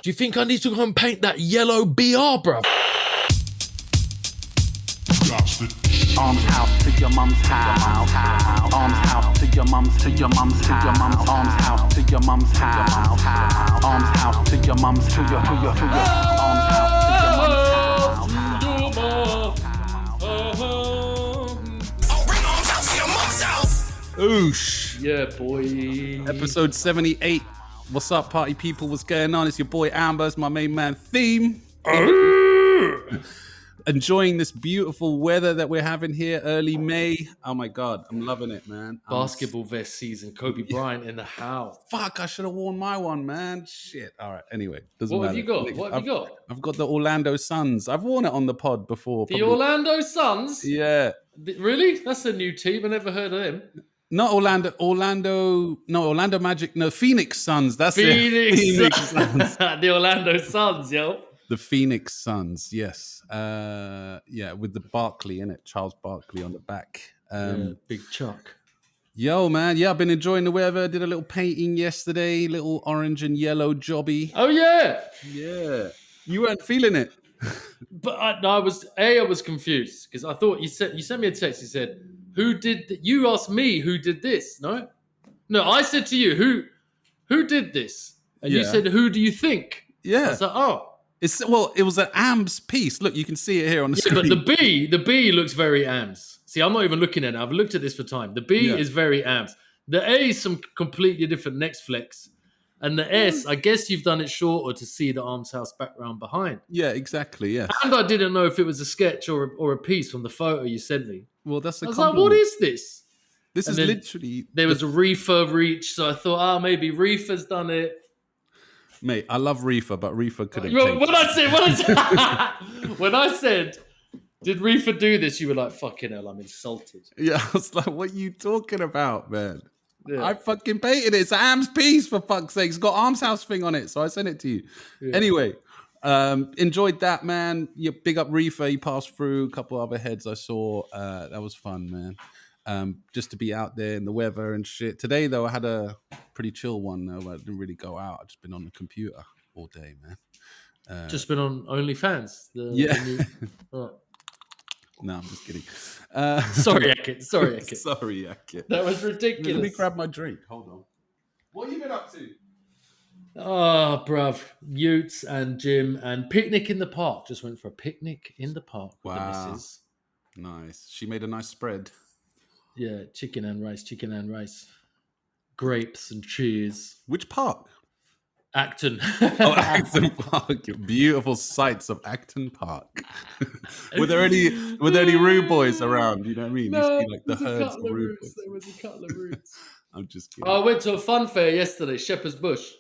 Do you think I need to go and paint that yellow BR, bruv? Arms house to your mum's house. Arms house to your mum's, to your mum's, to your mum's. Arms house to your mum's house. Arms house to your mum's, to your arms house to your mum's house. Oosh. Yeah, boy. Episode 78. What's up, party people? What's going on? It's your boy Amber. It's my main man Theme. Enjoying this beautiful weather that we're having here, early May. Oh my God, I'm loving it, man. Basketball vest season. Kobe Bryant in the house. Fuck, I should have worn my one, man. Shit. All right, anyway. Doesn't What matter. have you got? What have you got? I've got the Orlando Suns. I've worn it on the pod before. The Orlando Suns? Yeah. Really? That's a new team. I never heard of them. Not Orlando Magic. No, Phoenix Suns. That's Phoenix Suns. The Orlando Suns, yo. The Phoenix Suns, yes. Yeah, with the Barkley in it, Charles Barkley on the back. Big Chuck. Yo, man, yeah, I've been enjoying the weather. Did a little painting yesterday, little orange and yellow jobby. Oh, yeah. Yeah. You weren't feeling it. But I was confused because I thought you sent me a text. You said, you asked me who did this, no? No, I said to you, who did this? And you said, who do you think? Yeah. I was like, oh. It was an AMS piece. Look, you can see it here on the screen. But the B looks very AMS. See, I'm not even looking at it. I've looked at this for time. The B is very AMS. The A is some completely different next flex. And the S, I guess you've done it shorter to see the Arms House background behind. Yeah, exactly, yes. And I didn't know if it was a sketch or a piece from the photo you sent me. Well, that's I was like, what is this? This is literally... There was a Reefer reach, so I thought, maybe Reefer's done it. Mate, I love Reefer, but Reefer couldn't When I said, did Reefer do this? You were like, fucking hell, I'm insulted. Yeah, I was like, what are you talking about, man? Yeah. I fucking painted it. It's an AMS piece, for fuck's sake. It's got Arms House thing on it, so I sent it to you. Yeah. Anyway, enjoyed that, man. Yeah, big up Reefer. He passed through a couple other heads I saw. That was fun, man. Just to be out there in the weather and shit. Today, though, I had a pretty chill one, though. I didn't really go out. I've just been on the computer all day, man. Just been on OnlyFans? No, I'm just kidding. Sorry, Akit. Sorry, Akit. That was ridiculous. Let me grab my drink. Hold on. What have you been up to? Oh, bruv. Utes and gym and picnic in the park. Just went for a picnic in the park with the missus. Nice. She made a nice spread. Yeah, chicken and rice. Grapes and cheese. Which park? Acton. Oh, Acton Park. Beautiful sights of Acton Park. Were there any rude boys around? You know what I mean? No, you see, like the herds of rude boys. There was a couple of roots. I'm just kidding. I went to a fun fair yesterday, Shepherd's Bush.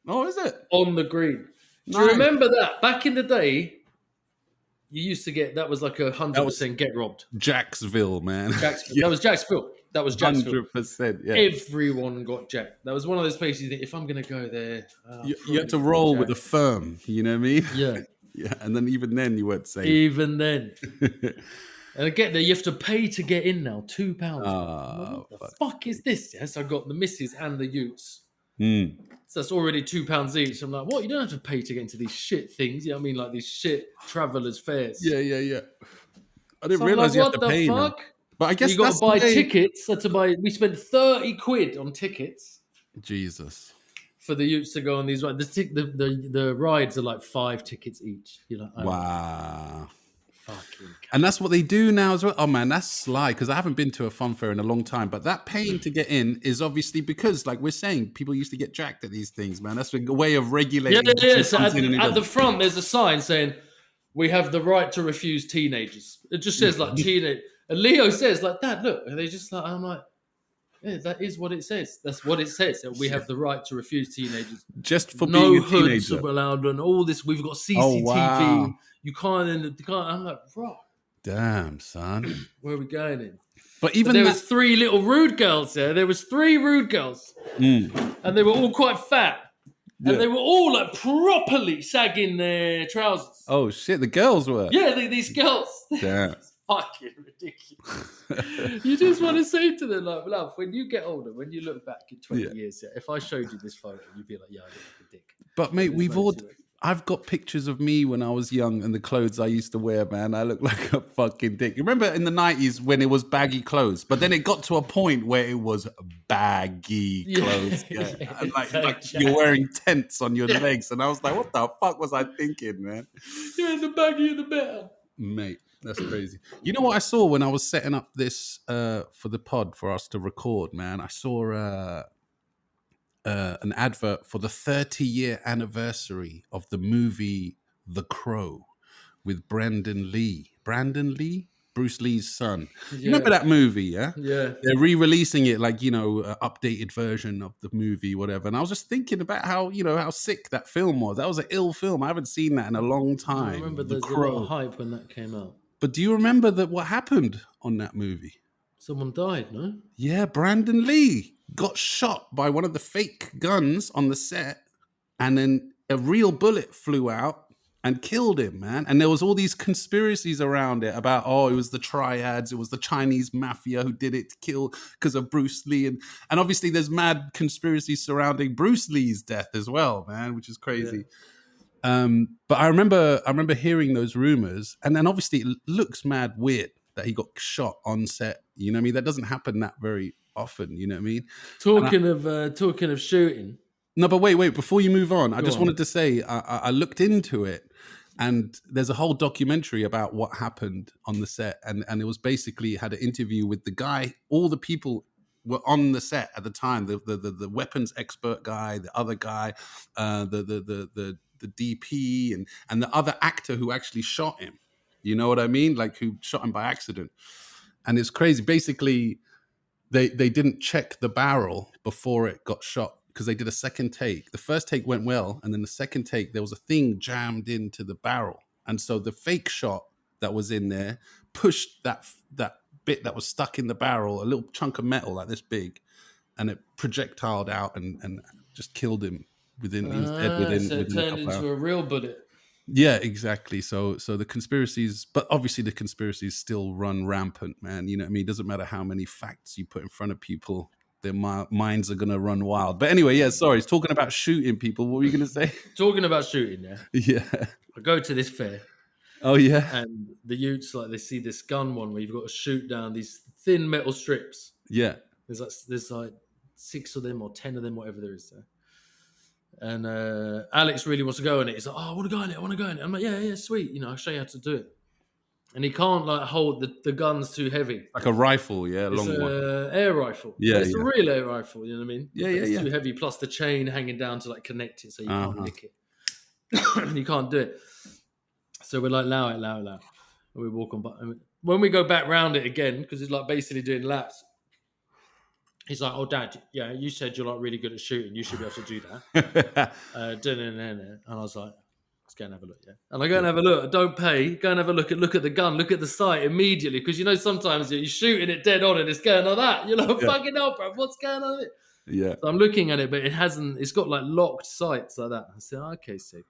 Oh, is it? On the green. Nice. Do you remember that? Back in the day, you used to get, that was like 100% get robbed. Jacksville, man. That was Jacksville. 100%, yeah. Everyone got jacked. That was one of those places you think, if I'm going to go there... you had to roll with a firm, you know what I mean? Yeah. Yeah, and then even then you weren't safe. Even then. And again, you have to pay to get in now, £2. Oh, what the fuck is this? Yes, I got the missus and the utes. Mm. So that's already £2 each. I'm like, what? You don't have to pay to get into these shit things. You know what I mean? Like these shit travelers fairs. Yeah. I didn't realise you had to pay. What the fuck? But I guess you got to buy tickets. We spent 30 quid on tickets. Jesus. For the utes to go on these rides. The rides are like 5 tickets each. You're like, oh, wow. Fucking. And that's what they do now as well. Oh man, that's sly, because I haven't been to a fun fair in a long time. But that paying to get in is obviously because, like we're saying, people used to get jacked at these things, man. That's a way of regulating. Yeah. So at the front, there's a sign saying, "We have the right to refuse teenagers." It just says like teenage. And Leo says like, "Dad, look." And they just like, I'm like, yeah, that is what it says. That's what it says. That we have the right to refuse teenagers. Just for being a teenager. No hoods allowed and all this. We've got CCTV. Oh, wow. You can't. I'm like, bro. Damn, son. Where are we going in? But even there was 3 little rude girls there. There was 3 rude girls. And they were all quite fat. And they were all like properly sagging their trousers. Oh, shit. The girls were? Yeah, these girls. Damn. Fucking ridiculous. You just want to say to them, like, love, when you get older, when you look back in 20 years, if I showed you this photo, you'd be like, yeah, I look like a dick. But mate, It's way too I've got pictures of me when I was young and the clothes I used to wear, man. I look like a fucking dick. You remember in the 90s when it was baggy clothes, but then it got to a point where it was baggy clothes. Yeah. And like you're wearing tents on your legs. And I was like, what the fuck was I thinking, man? Yeah, the baggier the better. Mate, that's crazy. You know what I saw when I was setting up this for the pod for us to record, man? I saw an advert for the 30-year anniversary of the movie The Crow with Brandon Lee. Brandon Lee? Bruce Lee's son. You remember that movie, yeah? Yeah. They're re-releasing it like, an updated version of the movie, whatever. And I was just thinking about how sick that film was. That was an ill film. I haven't seen that in a long time. I remember there's a lot of hype when that came out. But do you remember what happened on that movie? Someone died, no? Yeah, Brandon Lee got shot by one of the fake guns on the set, and then a real bullet flew out and killed him, man. And there was all these conspiracies around it about, it was the triads, it was the Chinese mafia who did it to kill because of Bruce Lee. And obviously there's mad conspiracies surrounding Bruce Lee's death as well, man, which is crazy. Yeah. But I remember hearing those rumors, and then obviously it looks mad weird that he got shot on set. You know what I mean? That doesn't happen that very often. You know what I mean? Talking of shooting. No, but wait. Before you move on, I just wanted to say I looked into it, and there's a whole documentary about what happened on the set, and it was basically had an interview with the guy. All the people were on the set at the time. The weapons expert guy, the other guy, the DP, and the other actor who actually shot him. You know what I mean? Like who shot him by accident. And it's crazy. Basically, they didn't check the barrel before it got shot because they did a second take. The first take went well, and then the second take, there was a thing jammed into the barrel. And so the fake shot that was in there pushed that bit that was stuck in the barrel, a little chunk of metal like this big, and it projectiled out and just killed him within he was dead within so it turned into a real bullet. Yeah, exactly. So the conspiracies, but obviously the conspiracies still run rampant, man. You know what I mean? It doesn't matter how many facts you put in front of people, their minds are going to run wild. But anyway, it's talking about shooting people. What were you going to say? Talking about shooting, yeah. Yeah. I go to this fair. Oh, yeah. And the youths, they see this gun one where you've got to shoot down these thin metal strips. Yeah. There's like 6 of them or 10 of them, whatever there is there. And Alex really wants to go in it. He's like, I want to go in it. I'm like, yeah, sweet. I'll show you how to do it. And he can't hold the gun's too heavy. Like a rifle, yeah, long one. Air rifle. Yeah, it's a real air rifle. You know what I mean? Yeah, it's too heavy. Plus the chain hanging down to connect it, so you can't nick it. And you can't do it. So we're like, allow it. And we walk on. But when we go back round it again, because it's basically doing laps. He's like, Dad, yeah, you said you're really good at shooting. You should be able to do that. And I was like, let's go and have a look, yeah. And I go and have a look. I don't pay. Go and have a look at the gun. Look at the sight immediately. Because, sometimes you're shooting it dead on and it's going like that. You're like, fucking hell, bro. What's going on with it? Yeah. So I'm looking at it, but it's got locked sights like that. I said, okay, sick.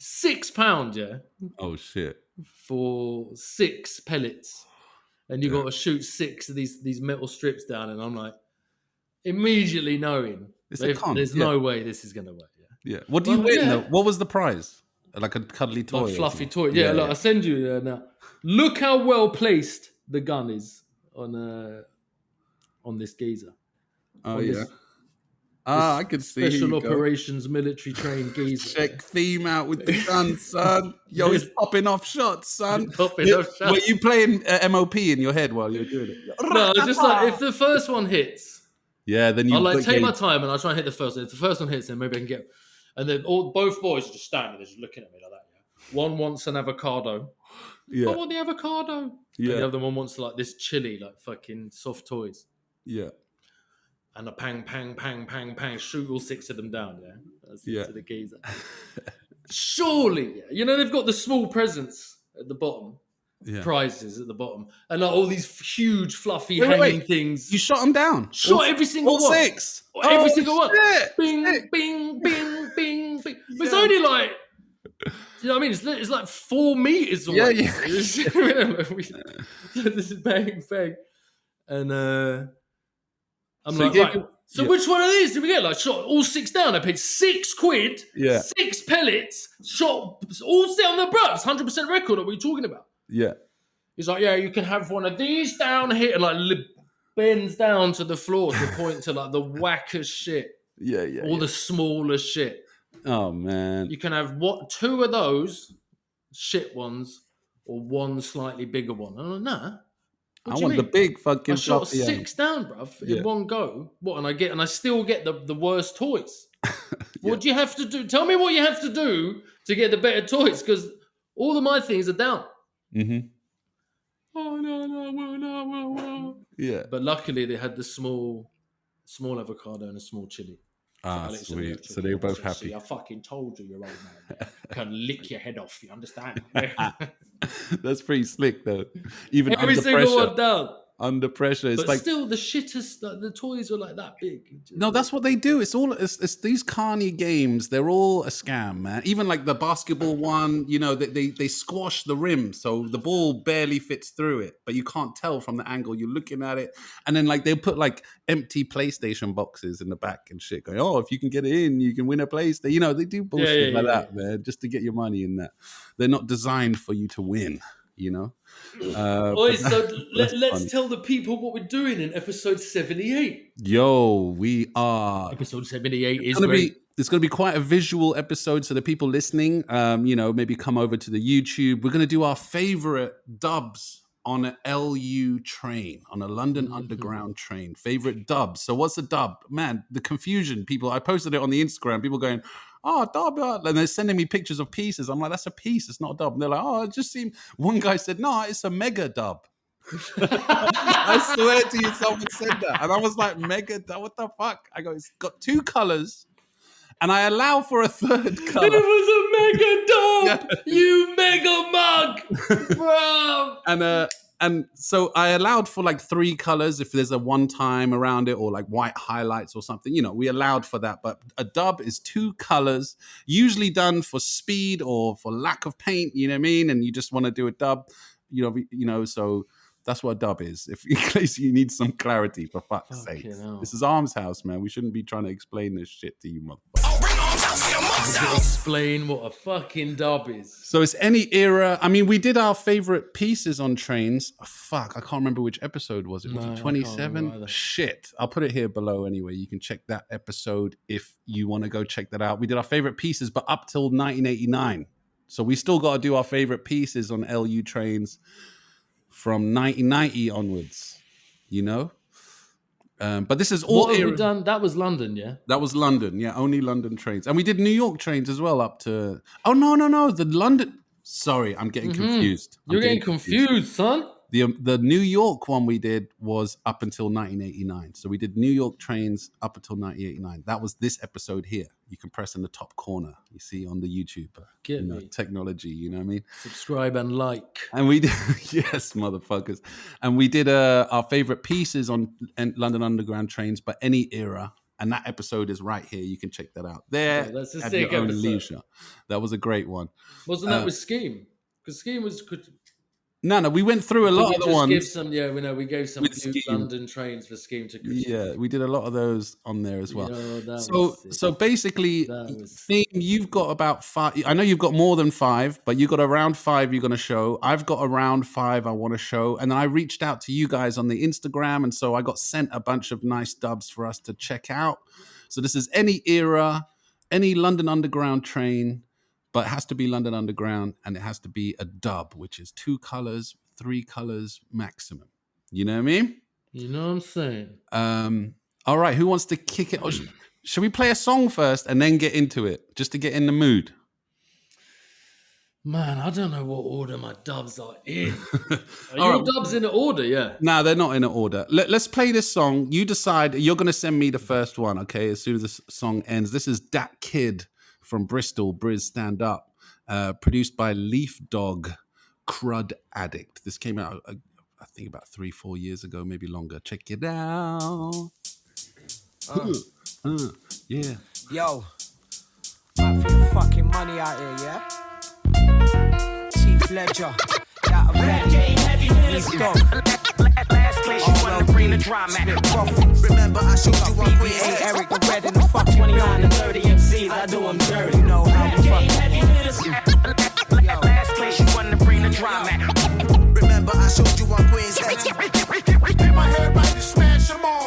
£6, yeah. Oh, shit. For 6 pellets. And you got to shoot 6 of these metal strips down, and I'm like, immediately knowing there's no way this is going to work. Yeah. What do you win though? What was the prize? Like a cuddly toy, fluffy toy. Yeah. Look, I'll send you now. Look how well placed the gun is on this geezer. Oh yeah. I could see special operations military trained geezer. Check theme out with the gun, son. Yo, he's popping off shots, son. Were you playing MOP in your head while you were doing it? No, it's just if the first one hits, then you. I'll take my time and I'll try and hit the first one. If the first one hits, then maybe I can get. And then both boys are just standing there, just looking at me like that. Yeah. One wants an avocado. Yeah. I want the avocado. Yeah. And the other one wants this chili, fucking soft toys. Yeah. And a pang, pang, pang, pang, pang, shoot all 6 of them down, yeah? That's to the geezer. Surely, they've got the small presents at the bottom, prizes at the bottom, and all these huge, fluffy, hanging things. You shot them down? Shot every single one. 6? Every single one. Bing, shit. Bing, bing, bing, bing. But it's only do you know what I mean? It's 4 meters away. Yeah. This is bang, bang. And I'm So like, you right. gave- So which one of these did we get? Like, shot all 6 down. I paid £6. Yeah. 6 pellets. Shot all 6 on the bruv. It's 100% record. What are you talking about? Yeah. He's like, yeah, you can have one of these down here, and like bends down to the floor to point to like the wackest shit, Yeah. all the smallest shit. Oh man. You can have 2 of those shit ones, or 1 slightly bigger one. I'm like, nah. I want the big fucking. I shot fluffy 6 down, bruv, in one go. What? And I still get the worst toys. What do you have to do? Tell me what you have to do to get the better toys, because all of my things are down. Mm-hmm. Oh no. Yeah. But luckily they had the small avocado and a small chili. Ah, Alex sweet. So they were both happy. I fucking told you, you're old man. Can lick your head off. You understand? That's pretty slick, though. Even Every under single pressure. one down. Under pressure, it's But like still, the shittest. The toys are like that big. no, that's what they do. It's these carny games. They're all a scam, man. Even like the basketball one, you know, they squash the rim, so the ball barely fits through it, but you can't tell from the angle you're looking at it. And then like they put like empty PlayStation boxes in the back and shit, going, oh, if you can get it in, you can win a PlayStation. You know, they do bullshit like that, man, just to get your money in that. They're not designed for you to win. You know, So let's tell the people what we're doing in episode 78. Yo, we are Episode 78 is it's going to be quite a visual episode, so the people listening, you know, maybe come over to the YouTube. We're going to do our favorite dubs on an LU train, on a London Underground train. Favorite dubs. So what's a dub? Man, the confusion. People, I posted it on the Instagram. People going, oh, dub. And they're sending me pictures of pieces. I'm like, that's a piece. It's not a dub. And they're like, oh, it just seemed... One guy said, no, it's a mega dub. I swear to you, someone said that. And I was like, mega dub? What the fuck? I go, it's got 2 colors. And I allow for a 3rd color. It was a mega dub, you mega mug, bro. And so I allowed for like 3 colors if there's a one time around it, or like white highlights or something. You know, we allowed for that. But a dub is 2 colors, usually done for speed or for lack of paint. You know what I mean? And you just want to do a dub. You know. So that's what a dub is. If in case you need some clarity, for fuck's sake. This is Arms House, man. We shouldn't be trying to explain this shit to you, motherfucker. Explain what a fucking dub is. So it's any era. I mean, we did our favorite pieces on trains. Oh, fuck, I can't remember which episode was it. Was it 27? Shit. I'll put it here below anyway. You can check that episode if you want to go check that out. We did our favorite pieces, but up till 1989. So we still got to do our favorite pieces on LU trains from 1990 onwards, you know? But this is all... What have we done? That was London, yeah? That was London, yeah. Only London trains. And we did New York trains as well up to... Oh, no. The London... Sorry, I'm getting confused. You're getting confused, son. The New York one we did was up until 1989. So we did New York trains up until 1989. That was this episode here. You can press in the top corner. You see on the YouTube. Technology, you know what I mean? Subscribe and like. And we did, yes, motherfuckers. And we did our favorite pieces on London Underground trains, but any era. And that episode is right here. You can check that out. There, that's a at sick your own episode. leisure. That was a great one. Wasn't that with Scheme? Because Scheme was good. No, we went through a lot of the ones. We gave some new London trains for Scheme to critique. Yeah, we did a lot of those on there as well. So basically, you've got about 5. I know you've got more than 5, but you've got around 5 you're going to show. I've got around 5 I want to show. And then I reached out to you guys on the Instagram. And so I got sent a bunch of nice dubs for us to check out. So this is any era, any London Underground train. But it has to be London Underground, and it has to be a dub, which is 2 colors, 3 colors maximum. You know what I mean? You know what I'm saying? All right, who wants to kick it? Or should we play a song first and then get into it, just to get in the mood? Man, I don't know what order my dubs are in. Are your dubs in order? Yeah. No, they're not in order. Let's play this song. You decide. You're going to send me the first one, okay, as soon as this song ends. This is Dat Kid from Bristol, Briz Stand Up, produced by Leaf Dog, Crud Addict. This came out, I think, about 3-4 years ago, maybe longer. Check it out. Yeah. Yo, man, for your fucking money out here, yeah? Chief Ledger, that Leaf Dog. Last place you wanna bring the drama. Remember I showed you on Queen's BBA, Head. Eric the Red in the fucking 29 to 30 MCs, I do them dirty. You know how we fucking. Last place you wanna bring the drama. Remember I showed you on Queen's Head.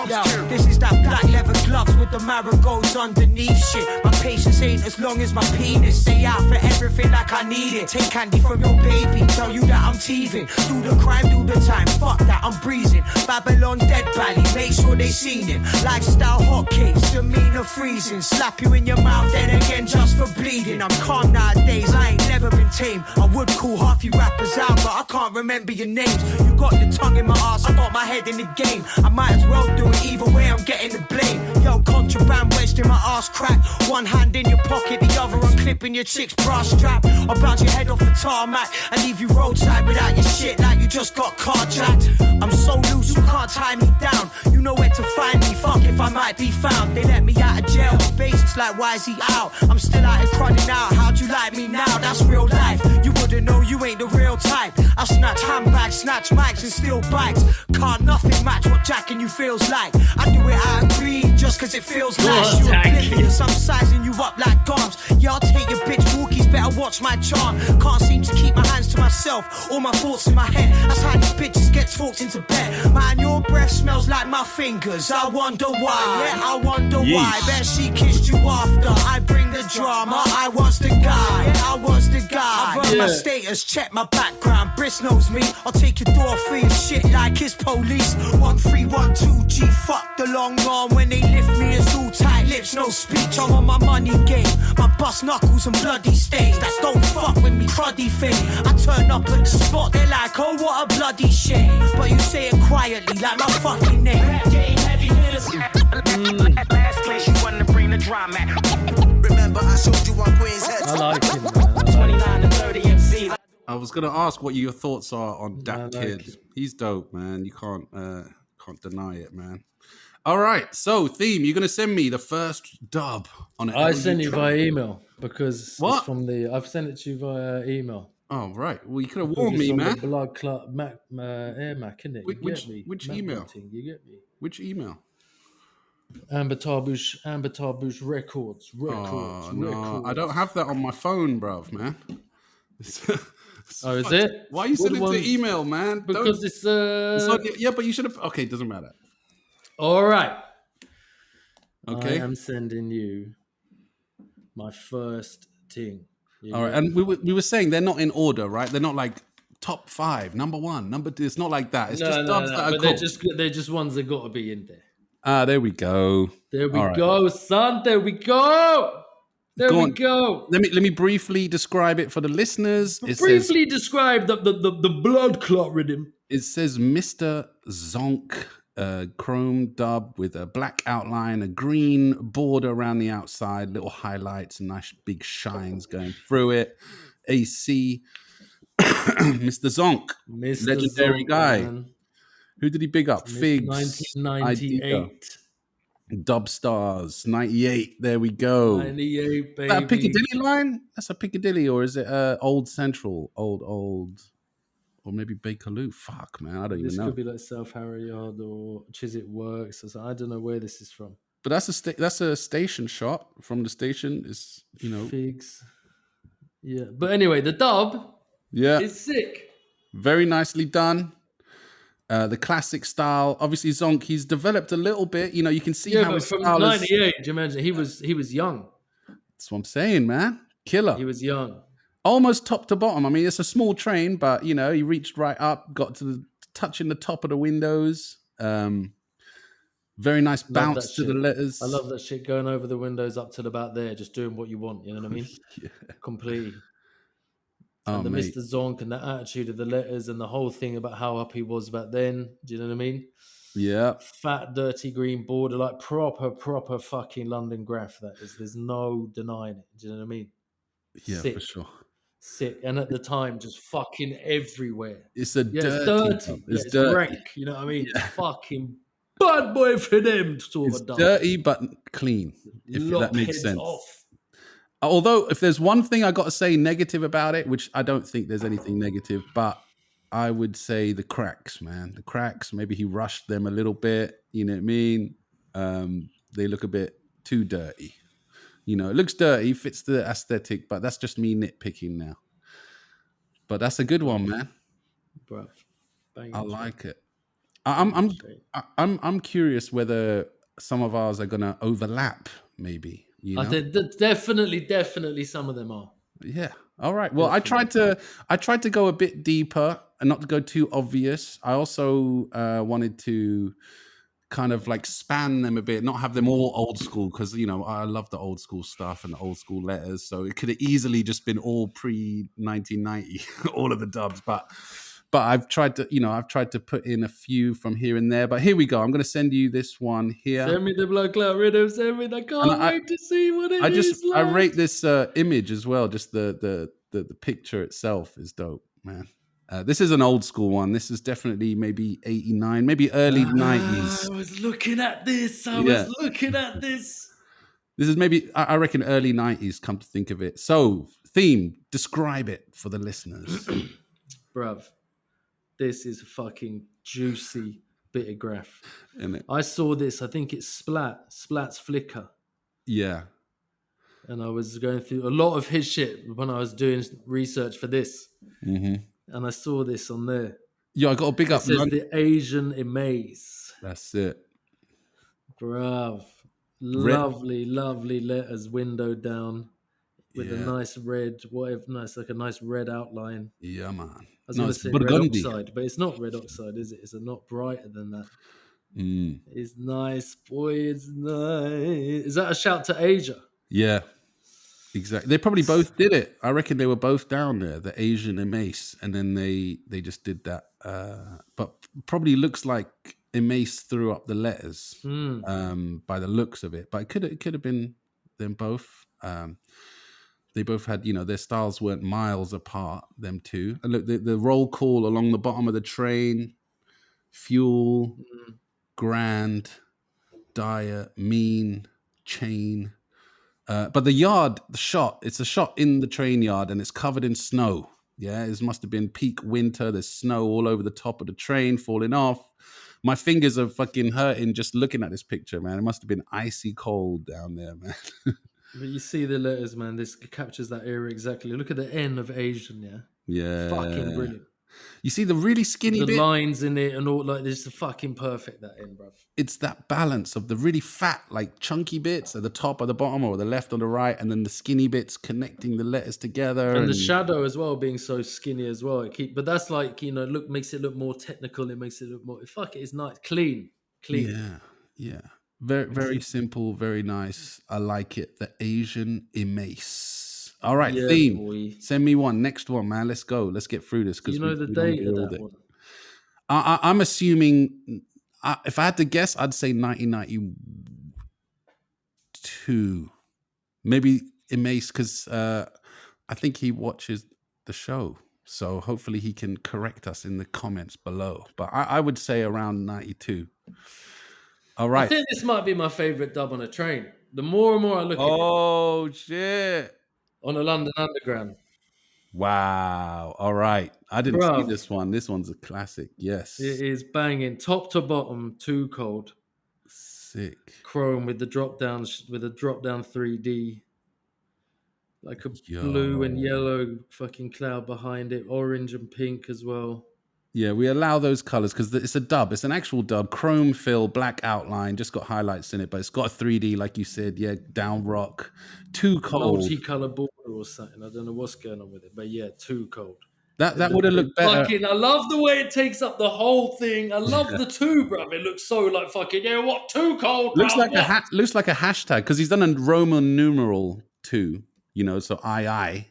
Yo, this is that black leather gloves with the marigolds underneath shit. My patience ain't as long as my penis. Stay out for everything like I need it. Take candy from your baby, tell you that I'm teething. Do the crime, do the time, fuck that, I'm breezing. Babylon dead valley, make sure they seen it. Lifestyle hotcakes, demeanor freezing. Slap you in your mouth, then again just for bleeding. I'm calm nowadays, I ain't never been tame. I would call half you rappers out, but I can't remember your names. You got the tongue in my ass, I got my head in the game. I might as well do it either way, I'm getting the blame. Yo, contraband wedged in my ass crack. One hand in your pocket, the other unclipping your chick's bra strap. I'll bounce your head off the tarmac and leave you roadside without your shit like you just got carjacked. I'm so loose, you can't tie me down. You know where to find me, fuck if I might be found. They let me out of jail with basics like why is he out? I'm still out here crying out, how'd you like me now? That's real life, you wouldn't know you ain't the real type. I snatch handbags, snatch mics and steal bikes. Can't nothing match what jacking you feels like. I do it out of greed just cause it feels nice. You oblivious, I'm sizing you up like bombs. Yeah, I'll take your bitch walkies, better watch my charm. Can't seem to keep my hands to myself, all my thoughts in my head. That's how these bitches get talked into bed. Man, your breath smells like my fingers. I wonder why, yeah, I wonder why. Bet she kissed you after I bring the drama. I was the guy, I was the guy. I've earned my status, check my background. Briss knows me, I'll take your door free and shit like his police. 1312G, fuck the long arm. When they lift me, it's all tight lips, no speech. I'm on my money game, my bust knuckles and bloody stains. That don't fuck with me, cruddy thing. I turn up at the spot, they're like, oh what a bloody shame. But you say it quietly like my fucking name. Last place you wanna bring the drama. Remember I showed you on Queen's Head. I like him, man. 29 to 30 MCs. I was gonna ask what your thoughts are on that I like kid. it. He's dope, man. You can't deny it, man. All right, so theme. You're gonna send me the first dub on it. I sent you via email because What? it's from the. I've sent it to you via email. Oh right. Well, you could have Because warned it's me, on the man. Blood clot, Air Mac, innit? You Which- get me? which Mac email? Martin, you get me? Which email? Amber Tarbush Records. Oh no, I don't have that on my phone, bruv, man. Oh, is it? Why are you What sending it one- to email, man? Because Don't- it's it's on- yeah, but you should have. Okay, doesn't matter. all right. Okay. I am sending you my first thing. You All right, get and we were saying they're not in order, right? They're not like top 5, number 1, number 2. It's not like that. It's No, just dubs that are but cool. they're just ones that got to be in there. Ah, there we go. There we All right. go, son. There we go. There Go we on. go. Let me briefly describe it for the listeners. It Briefly describe the blood clot rhythm. says Mr. Zonk, chrome dub with a black outline, a green border around the outside, little highlights, and nice big shines going through it. AC, Mr. Zonk, Mr. legendary Zonk, guy. man. Who did he big up? Figs, 1998. Idea, Dub Stars, 98. There we go. 98, baby. Is that a Piccadilly line? That's a Piccadilly, or is it Old Central? Old, or maybe Bakerloo? Fuck, man, I don't This even know. could be like South Harroward or Chiswick Works. Or something. I don't know where this is from. But that's a station shot from the station. Is Figs. Yeah, but anyway, the dub yeah, is sick. very nicely done. The classic style. Obviously, Zonk, he's developed a little bit. You can see Yeah, how but his from style is. 98, do you imagine? He was young. That's what I'm saying, man. Killer. He was young. Almost top to bottom. I mean, it's a small train, but he reached right up, got to touching the top of the windows. Very nice bounce that to the shit. letters. I love that shit going over the windows up to about there, just doing what you want. You know what I mean? Yeah. Completely. Oh, And the mate. Mr. Zonk and the attitude of the letters and the whole thing about how up he was back then. Do you know what I mean? Yeah. Fat, dirty green border, like proper fucking London graph. That is. There's no denying it. Do you know what I mean? Yeah, Sick. for sure. Sick. And at the time, just fucking everywhere. It's a Yeah, dirty. it's dirty. dub. Yeah, It's it's dirty. rank. You know what I mean? It's fucking bad boy for them sort It's of dub. dirty but clean, if Lop that makes heads sense. off. Although, if there's one thing I got to say negative about it, which I don't think there's anything negative, but I would say the cracks, man. The cracks. Maybe he rushed them a little bit. You know what I mean? They look a bit too dirty. You know, it looks dirty, fits the aesthetic, but that's just me nitpicking now. But that's a good one, man. Bruv. Banging I track. like it. Banging track. I'm curious whether some of ours are gonna overlap. Maybe you I know. think that definitely some of them are. Yeah. All right. Well, I tried to go a bit deeper and not to go too obvious. I also wanted to kind of like span them a bit, not have them all old school, because you know I love the old school stuff and the old school letters. So it could have easily just been all pre 1990, all of the dubs. But I've tried to put in a few from here and there. But here we go. I'm going to send you this one here. Send me the blood clot rhythm. Send me. I can't wait to see what it is. I rate this image as well. Just the picture itself is dope, man. This is an old school one. This is definitely maybe 89, maybe early 90s. I was looking at this. This is maybe, I reckon, early 90s, come to think of it. So, theme, describe it for the listeners. Bruv, this is a fucking juicy bit of graph. Isn't it? I saw this. I think it's Splat's Flickr. Yeah. And I was going through a lot of his shit when I was doing research for this. Mm-hmm. And I saw this on there. Yeah, I got a big up. It says the AH2YMH. That's it. Bruv. Lovely letters windowed down with a nice red, like a nice red outline. Yeah, man. I was going to say red oxide, but it's not red oxide, is it? It's a lot brighter than that. Mm. It's nice, boy. It's nice. Is that a shout to Asia? Yeah, exactly. They probably both did it. I reckon they were both down there, the Asian and Mace, and then they just did that. But probably looks like Mace threw up the letters by the looks of it. But it could have been them both. They both had, their styles weren't miles apart. Them two. And look, the roll call along the bottom of the train: fuel, grand, diet, mean, chain. But the shot, it's a shot in the train yard and it's covered in snow. Yeah, it must have been peak winter. There's snow all over the top of the train falling off. My fingers are fucking hurting just looking at this picture, man. It must have been icy cold down there, man. But you see the letters, man. This captures that era exactly. Look at the N of Asian, yeah? Yeah. Fucking brilliant. You see the really skinny bit? lines in it and all, like, this is fucking perfect, that N, bruv. It's that balance of the really fat, like chunky bits at the top or the bottom or the left or the right, and then the skinny bits connecting the letters together. And the shadow as well being so skinny as well. But that's like, makes it look more technical. It makes it look more, it's nice. Clean. Yeah. Very, very simple, very nice. I like it. The AH2YMH. All right, Yeah, theme. boy. Send me one. Next one, man. Let's go. Let's get through this. You know the date of that one? I'm assuming, if I had to guess, I'd say 1992. Maybe Mace, because I think he watches the show. So hopefully he can correct us in the comments below. But I would say around 92. All right. I think this might be my favorite dub on a train. The more and more I look at it. Oh, shit. On a London Underground. Wow. All right. I didn't see this one. This one's a classic. Yes. It is banging. Top to bottom, Too Cold. Sick. Chrome with the drop down 3D. Like a blue and yellow fucking cloud behind it. Orange and pink as well. Yeah, we allow those colors because it's a dub. It's an actual dub. Chrome fill, black outline, just got highlights in it, but it's got a 3D, like you said. Yeah, down rock. Too cold. Multicolour border or something. I don't know what's going on with it, but yeah, Too Cold. That would have looked better. I love the way it takes up the whole thing. I love the two, bruv. It looks so like fucking, Too Cold, looks bruv, looks like a hashtag because he's done a Roman numeral 2, so II.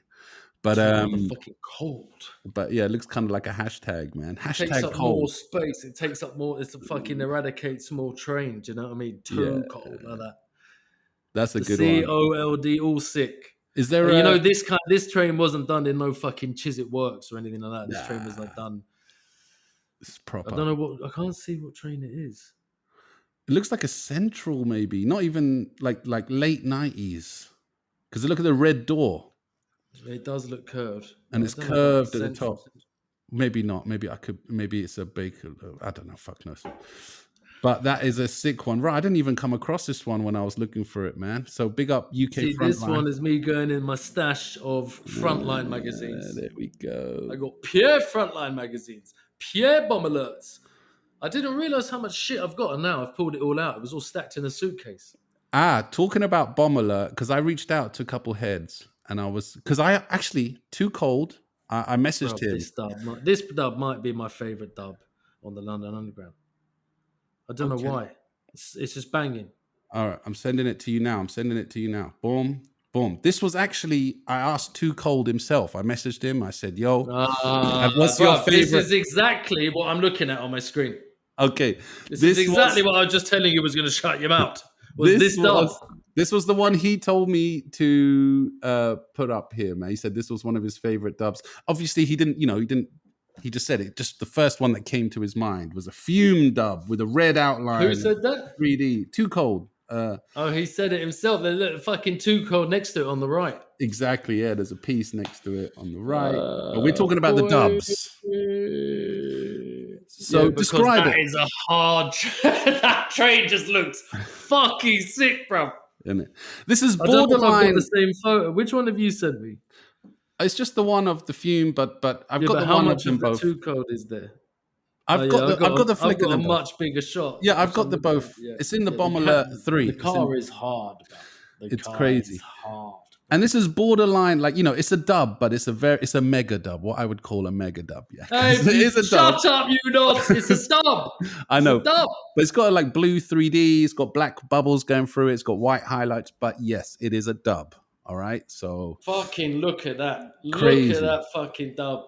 But fucking cold. But yeah, it looks kind of like a hashtag, man. Hashtag it takes up cold. more space. It takes up more. It's a fucking eradicates more train. Do you know what I mean? Too cold like that. That's a good one. COLD, all sick. Is there? This train wasn't done in no fucking Chiswick Works or anything like that. This train was like done. It's proper. I don't know I can't see what train it is. It looks like a Central, maybe. Not even like late 90s. Because look at the red door. It does look curved. And it's curved at the top. Maybe not. Maybe I could. Maybe it's a baker. I don't know. Fuck knows. But that is a sick one. Right. I didn't even come across this one when I was looking for it, man. So big up UK See, Frontline. this one is me going in my stash of Frontline magazines. There we go. I got pure Frontline magazines, pure bomb alerts. I didn't realize how much shit I've got, and now I've pulled it all out. It was all stacked in a suitcase. Talking about bomb alert, because I reached out to a couple heads, and because I actually Too Cold. I messaged him. This dub might be my favorite dub on the London Underground. I don't know why. It's just banging. All right, I'm sending it to you now. Boom, boom. This was actually, I asked Too Cold himself. I messaged him. I said, yo, what's your favorite? This is exactly what I'm looking at on my screen. Okay. This is exactly what I was just telling you was going to shut you out. This was the one he told me to put up here, man. He said this was one of his favorite dubs. Obviously, he just said it. Just the first one that came to his mind was a Fume dub with a red outline. Who said that? 3D. Too Cold. He said it himself. There's a fucking Too Cold next to it on the right. Exactly, yeah. There's a piece next to it on the right. But we're talking about the dubs. So describe it. That is a hard. That train just looks fucking sick, bro. Isn't it? This is I don't know if I've borderline. got the same photo. Which one have you sent me? It's just the one of the Fume, but I've got but the how one much of them of the both. Too Cold is there? I've got the flick of a them both. much bigger shot. Yeah, I've got the both. Yeah. It's in the Bomb Alert 3. The car is hard, bro. It's crazy. Is hard. And this is borderline, like, it's a dub, but it's a mega dub. What I would call a mega dub. Yeah, Hey, it is a dub. shut up, you nuts! It's a dub. I know, It's a dub. but it's got like blue 3D. It's got black bubbles going through it. It's got white highlights. But yes, it is a dub. All right, so Fucking look at that! Crazy. Look at that fucking dub.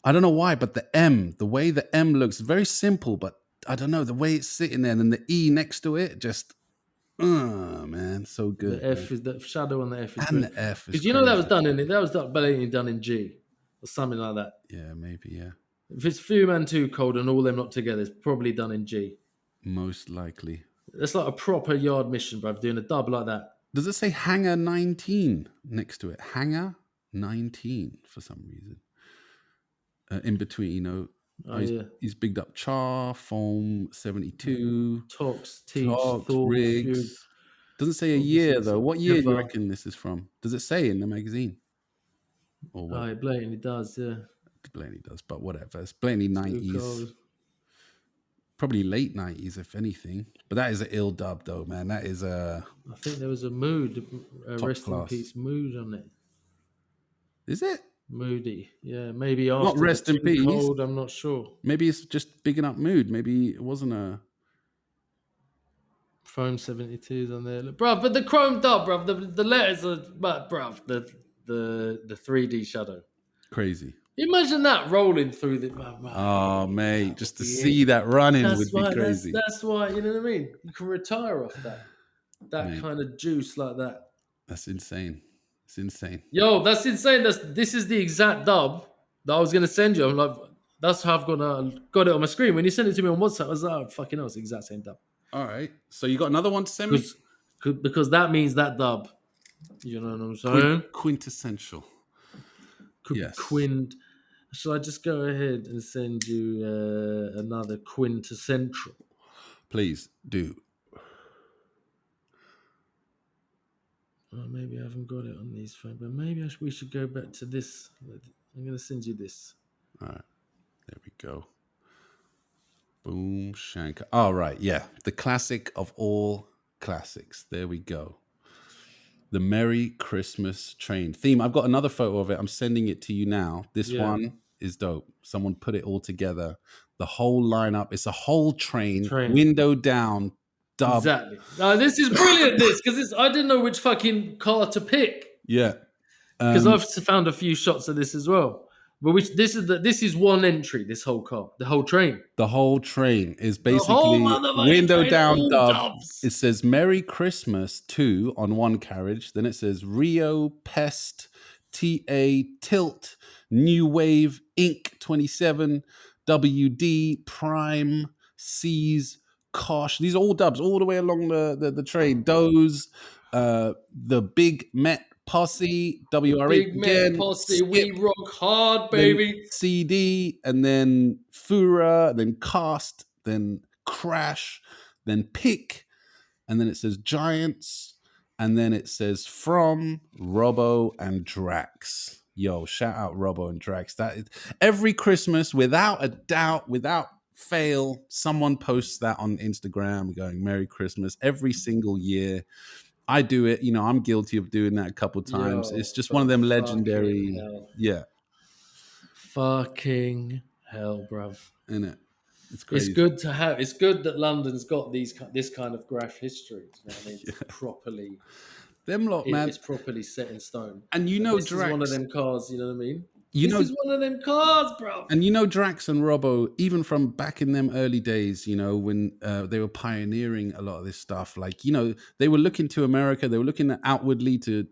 I don't know why, but the way the M looks, very simple, but I don't know the way it's sitting there, and then the E next to it, just, man, so good. The F is the shadow on the F is And good. the F is Because you know that was crazy. done in that was blatantly done in G or something like that. Yeah, maybe, yeah, If it's Fume and Too Cold and all them not together, it's probably done in G. most likely. It's like a proper yard mission, bruv, doing a dub like that. Does it say Hangar 19 next to it? Hangar 19 for some reason. In between, he's bigged up Char, Foam 72, Talks, Teach, Talks, Thought, Riggs. Fugue. Doesn't say a year though. What year do you Never. reckon this is from? Does it say in the magazine? Or what? It blatantly does, yeah. It blatantly does, but whatever. It's blatantly Too 90s. Cold. Probably late 90s, if anything. But that is an ill dub though, man. That is a... I think there was a Mood, Top rest class. in peace, Mood on it. Is it? Moody, yeah, maybe after rest the in Too peace. Cold, I'm not sure. Maybe it's just bigging up Mood. Maybe it wasn't a... Chrome 72s on there, bruv. But the Chrome dub, bruv. The letters are, but bruv, the 3D shadow. Crazy. Imagine that rolling through the. Oh, mate, just to see that running would be crazy. That's why, you know what I mean. You can retire off that Mate. kind of juice like that. That's insane. It's insane. Yo, that's insane. This is the exact dub that I was gonna send you. I'm like, that's how I've got it on my screen. When you sent it to me on WhatsApp, I was like, oh, fucking hell, it's the exact same dub. All right. So you got another one to send me? Because that means that dub. You know what I'm saying? Quintessential. Yes. Shall I just go ahead and send you another quintessential? Please do. Maybe I haven't got it on these phones, but maybe we should go back to this. I'm going to send you this. All right. There we go. Boom, Shanka. All right. Yeah. The classic of all classics. There we go. The Merry Christmas Train theme. I've got another photo of it. I'm sending it to you now. This one is dope. Someone put it all together. The whole lineup. It's a whole train. Window down. Dub. Exactly. This is brilliant. Because I didn't know which fucking car to pick. Yeah. Because I've found a few shots of this as well. But this is one entry. This whole car, the whole train. The whole train is basically window down dub. It says Merry Christmas 2 on one carriage. Then it says Rio, Pest, TA, Tilt, New Wave, Inc. 27, WD, Prime, C's, Kosh. These are all dubs all the way along the train. Doze, the Big Met Posse, WRH Big Man again. Posse, Skip, we rock hard, then baby. CD, and then Fura, then Cast, then Crash, then Pick, and then it says Giants, and then it says From, Robbo, and Drax. Yo, shout out Robbo and Drax. That is, every Christmas, without a doubt, without fail, someone posts that on Instagram going Merry Christmas every single year. I do it, you know, I'm guilty of doing that a couple times. Yo, It's just one of them legendary, fucking hell. yeah, Fucking hell, bruv. isn't it? It's crazy. It's good to have. It's good that London's got this kind of graph history. You know what I mean? It's properly, Them lot, man. it's properly set in stone. And you know this Drax. is one of them cars. You know what I mean? You this know, is one of them cars, bro. and you know Drax and Robbo, even from back in them early days, you know, when they were pioneering a lot of this stuff. Like, you know, they were looking to America, they were looking outwardly to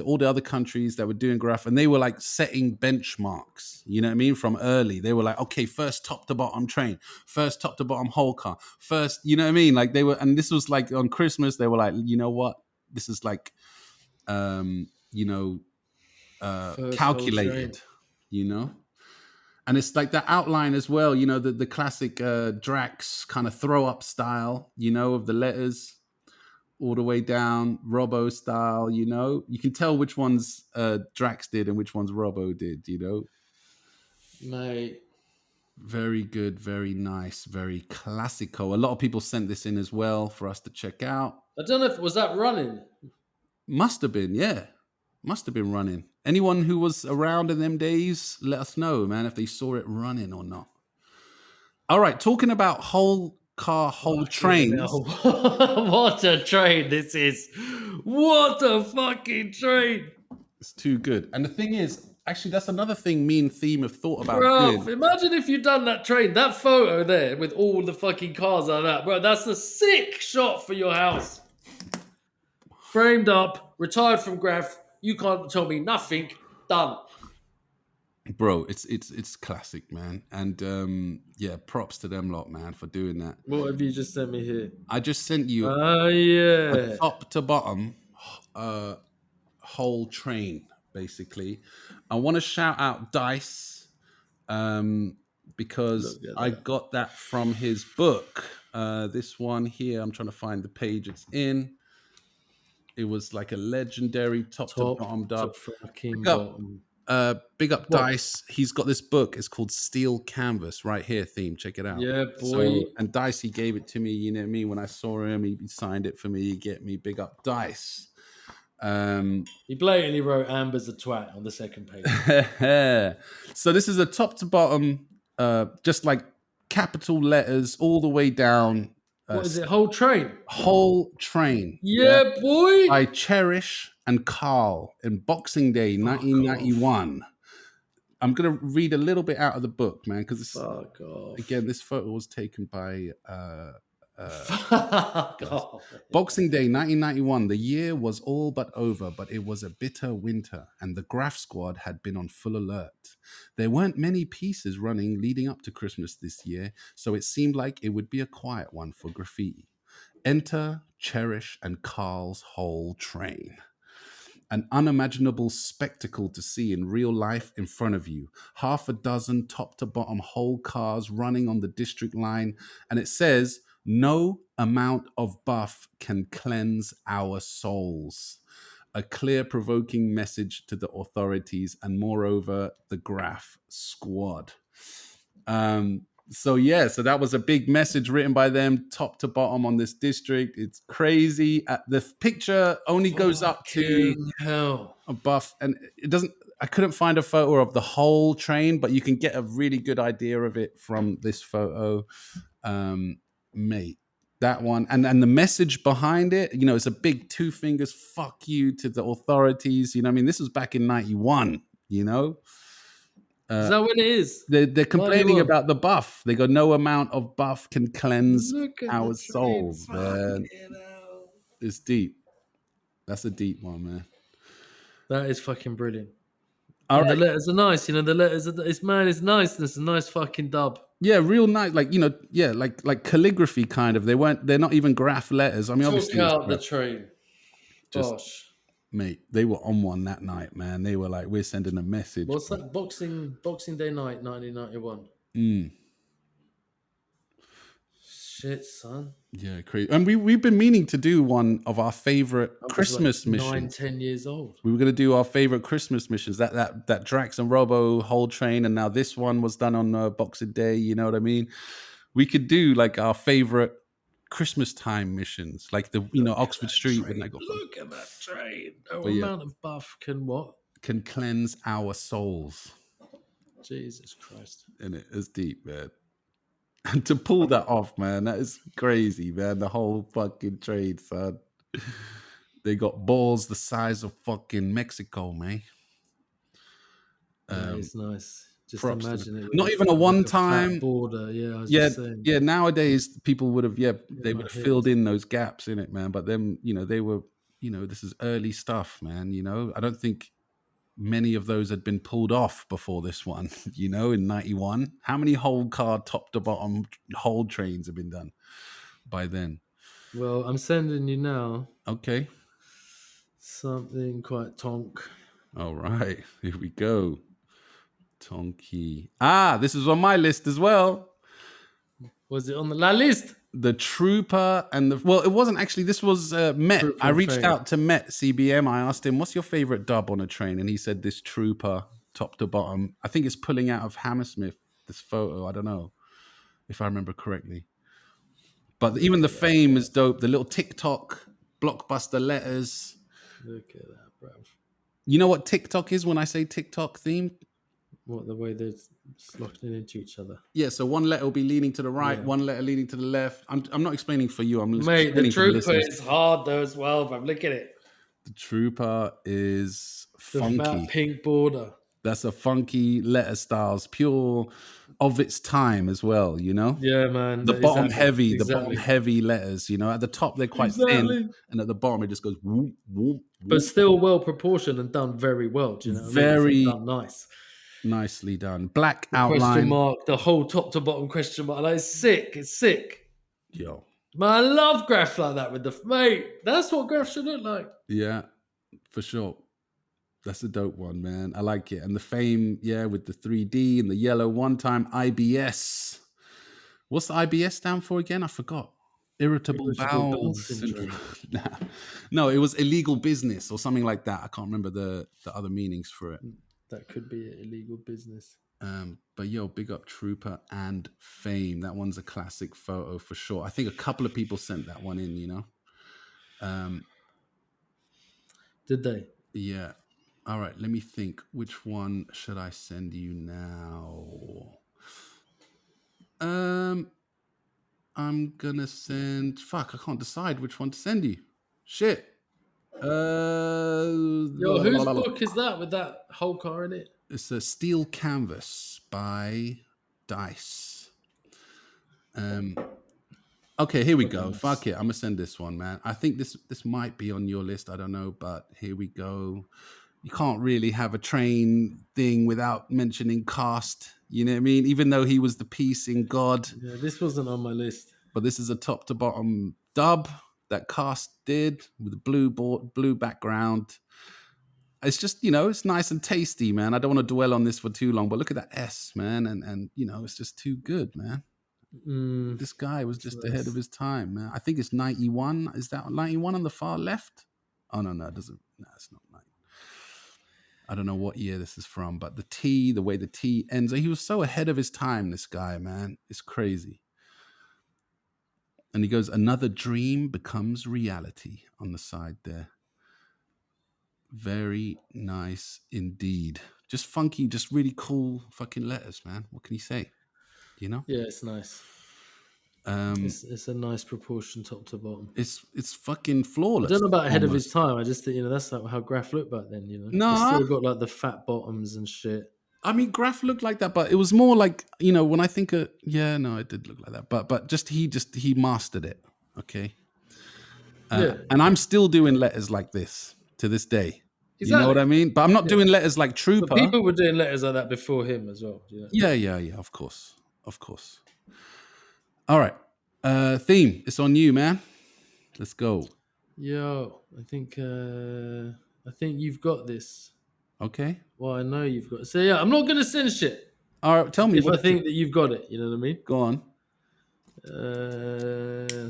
all the other countries that were doing graph, and they were like setting benchmarks. You know what I mean? From early, they were like, okay, first top to bottom train, first top to bottom whole car, first. You know what I mean? Like they were, and this was like on Christmas, they were like, you know what? This is like, you know, First calculated. You know. And it's like that outline as well, you know, the classic Drax kind of throw up style, you know, of the letters all the way down, Robbo style, you know. You can tell which ones Drax did and which ones Robbo did, you know. Mate. Very good, very nice, very classico. A lot of people sent this in as well for us to check out. I don't know if was that running. Must have been, yeah. Must have been running. Anyone who was around in them days, let us know, man, if they saw it running or not. All right, talking about whole car, whole trains. What a train this is. What a fucking train. It's too good. And the thing is, actually, that's another thing me and Theme have thought about Bro, doing. imagine if you'd done that train, that photo there with all the fucking cars like that. Bro, that's a sick shot for your house. Framed up, retired from Graff. You can't tell me nothing. Done. Bro, it's classic, man. And yeah, props to them lot, man, for doing that. What have you just sent me here? I just sent you Oh, yeah. a top to bottom whole train, basically. I want to shout out Dice because I got that from his book. This one here, I'm trying to find the page it's in. It was like a legendary top to bottom dub. Big up Dice. He's got this book. It's called Steel Canvas right here, Theme. Check it out. Yeah, boy. And Dice, he gave it to me. You know what I mean? When I saw him, he signed it for me. He get me. Big up Dice. He blatantly wrote Amber's a twat on the second page. So this is a top to bottom, just like capital letters all the way down. What is it? Whole train? Whole train. Yeah, boy. By Cherish and Carl in Boxing Day, 1991. I'm going to read a little bit out of the book, man, because again, this photo was taken by Boxing Day, 1991. The year was all but over, but it was a bitter winter, and the Graff squad had been on full alert. There weren't many pieces running leading up to Christmas this year, so it seemed like it would be a quiet one for graffiti. Enter Cherish and Carl's whole train. An unimaginable spectacle to see in real life in front of you. Half a dozen top to bottom whole cars running on the district line, and it says, "No amount of buff can cleanse our souls." A clear, provoking message to the authorities and, moreover, the Graff squad. So that was a big message written by them, top to bottom on this district. It's crazy. The picture only goes up to a buff, and it doesn't. I couldn't find a photo of the whole train, but you can get a really good idea of it from this photo, mate. That one and the message behind it, you know, it's a big 2 fingers fuck you to the authorities. You know what I mean? This was back in 91, you know? Is that what it is? They're complaining about the buff. They go, no amount of buff can cleanse our souls, man. It's deep. That's a deep one, man. That is fucking brilliant. Right. The letters are nice, you know. The letters are, it's nice. It's a nice fucking dub. Yeah, real nice, like, you know, yeah, like calligraphy kind of. They're not even graph letters. I mean, obviously, took out the train. Gosh, Mate, they were on one that night, man. They were like, we're sending a message. What's that? Boxing Day night, 1991. Mm, Shit, son. yeah, crazy. And we've been meaning to do one of our favorite I was Christmas like missions. 10 years old. We were going to do our favorite Christmas missions. That Drax and Robo whole train, and now this one was done on Boxing Day. You know what I mean? We could do like our favorite Christmas time missions, like the Oxford Street when they go. Look at that train. No But yeah. amount of buff can what? Can cleanse our souls. Jesus Christ. And it is deep, man. And to pull that off, man, that is crazy, man. The whole fucking trade, son. They got balls the size of fucking Mexico, man. Yeah, it's nice. Just props to imagine it. Not even a one-time flat border. Yeah, I was Yeah, just saying. yeah. Nowadays, people would have, they my would have head. filled in those gaps in it, man. But then, they were, this is early stuff, man. I don't think many of those had been pulled off before this one. In '91, how many whole car, top to bottom, whole trains have been done by then? Well, I'm sending you now Okay. something quite tonk. All right. Here we go. Tonky. This is on my list as well. Was it on the list? The Trooper and it wasn't actually. This was Met. Trooper I reached Fame. out to Met CBM. I asked him, "What's your favorite dub on a train?" And he said, "This Trooper, top to bottom. I think it's pulling out of Hammersmith. This photo. I don't know if I remember correctly. But even the Fame is dope. The little TikTok blockbuster letters. Look at that, bro. You know what TikTok is when I say TikTok theme? What, the way they're slotting into each other? Yeah, so one letter will be leaning to the right, one letter leaning to the left. I'm not explaining for you. I'm Mate, explaining the for the Trooper listeners. is hard though as well, bro. Look at it. The Trooper is The funky. fat pink border. That's a funky letter styles, pure of its time as well, Yeah, man. The bottom exactly, the bottom heavy letters, At the top they're quite thin, and at the bottom it just goes whoop, whoop, whoop. But still well proportioned and done very well. Do you know what I mean? Very It's done nice. nicely done. Black Question outline. mark, the whole top to bottom question mark. Like, it's sick. It's sick. Yo. Man, I love graph like that with the mate. That's what graph should look like. Yeah, for sure. That's a dope one, man. I like it. And the Fame, with the 3D and the yellow one-time IBS. What's the IBS stand for again? I forgot. Irritable bowel syndrome. No, it was illegal business or something like that. I can't remember the other meanings for it. That could be an illegal business. But big up Trooper and Fame. That one's a classic photo for sure. I think a couple of people sent that one in, Did they? Yeah. All right, let me think. Which one should I send you now? I'm gonna send. Fuck, I can't decide which one to send you. Shit. Yo, whose book is that with that whole car in it? It's a Steel Canvas by Dice. Okay, here we go. Fuck it. I'm gonna send this one, man. I think this might be on your list. I don't know, but here we go. You can't really have a train thing without mentioning Cast. You know what I mean? Even though he was the peace in God. Yeah, this wasn't on my list. But this is a top to bottom dub that Cast did with a blue background. It's just, it's nice and tasty, man. I don't want to dwell on this for too long, but look at that S, man. And it's just too good, man. This guy was just ahead of his time, man. I think it's 91. Is that 91 on the far left? Oh, no, it doesn't. No, it's not 90. I don't know what year this is from, but the way the T ends, he was so ahead of his time, this guy, man. It's crazy. And he goes, another dream becomes reality on the side there. Very nice indeed. Just funky, just really cool fucking letters, man. What can you say? Yeah, it's nice. It's a nice proportion top to bottom. It's fucking flawless. I don't know about ahead of his time. I just think, that's like how Graph looked back then, No. It's still got like the fat bottoms and shit. I mean, Graph looked like that, but it was more like, when I think of, it did look like that. But he mastered it. Okay. And I'm still doing letters like this to this day. Exactly. You know what I mean? But I'm not doing letters like Trooper. But people were doing letters like that before him as well. Yeah. Of course. All right. Theme. It's on you, man. Let's go. Yo, I think I think you've got this. Okay. Well, I know you've got it. So yeah, I'm not going to send shit All right. Tell me. if I What is think it? that you've got it. You know what I mean? Go on.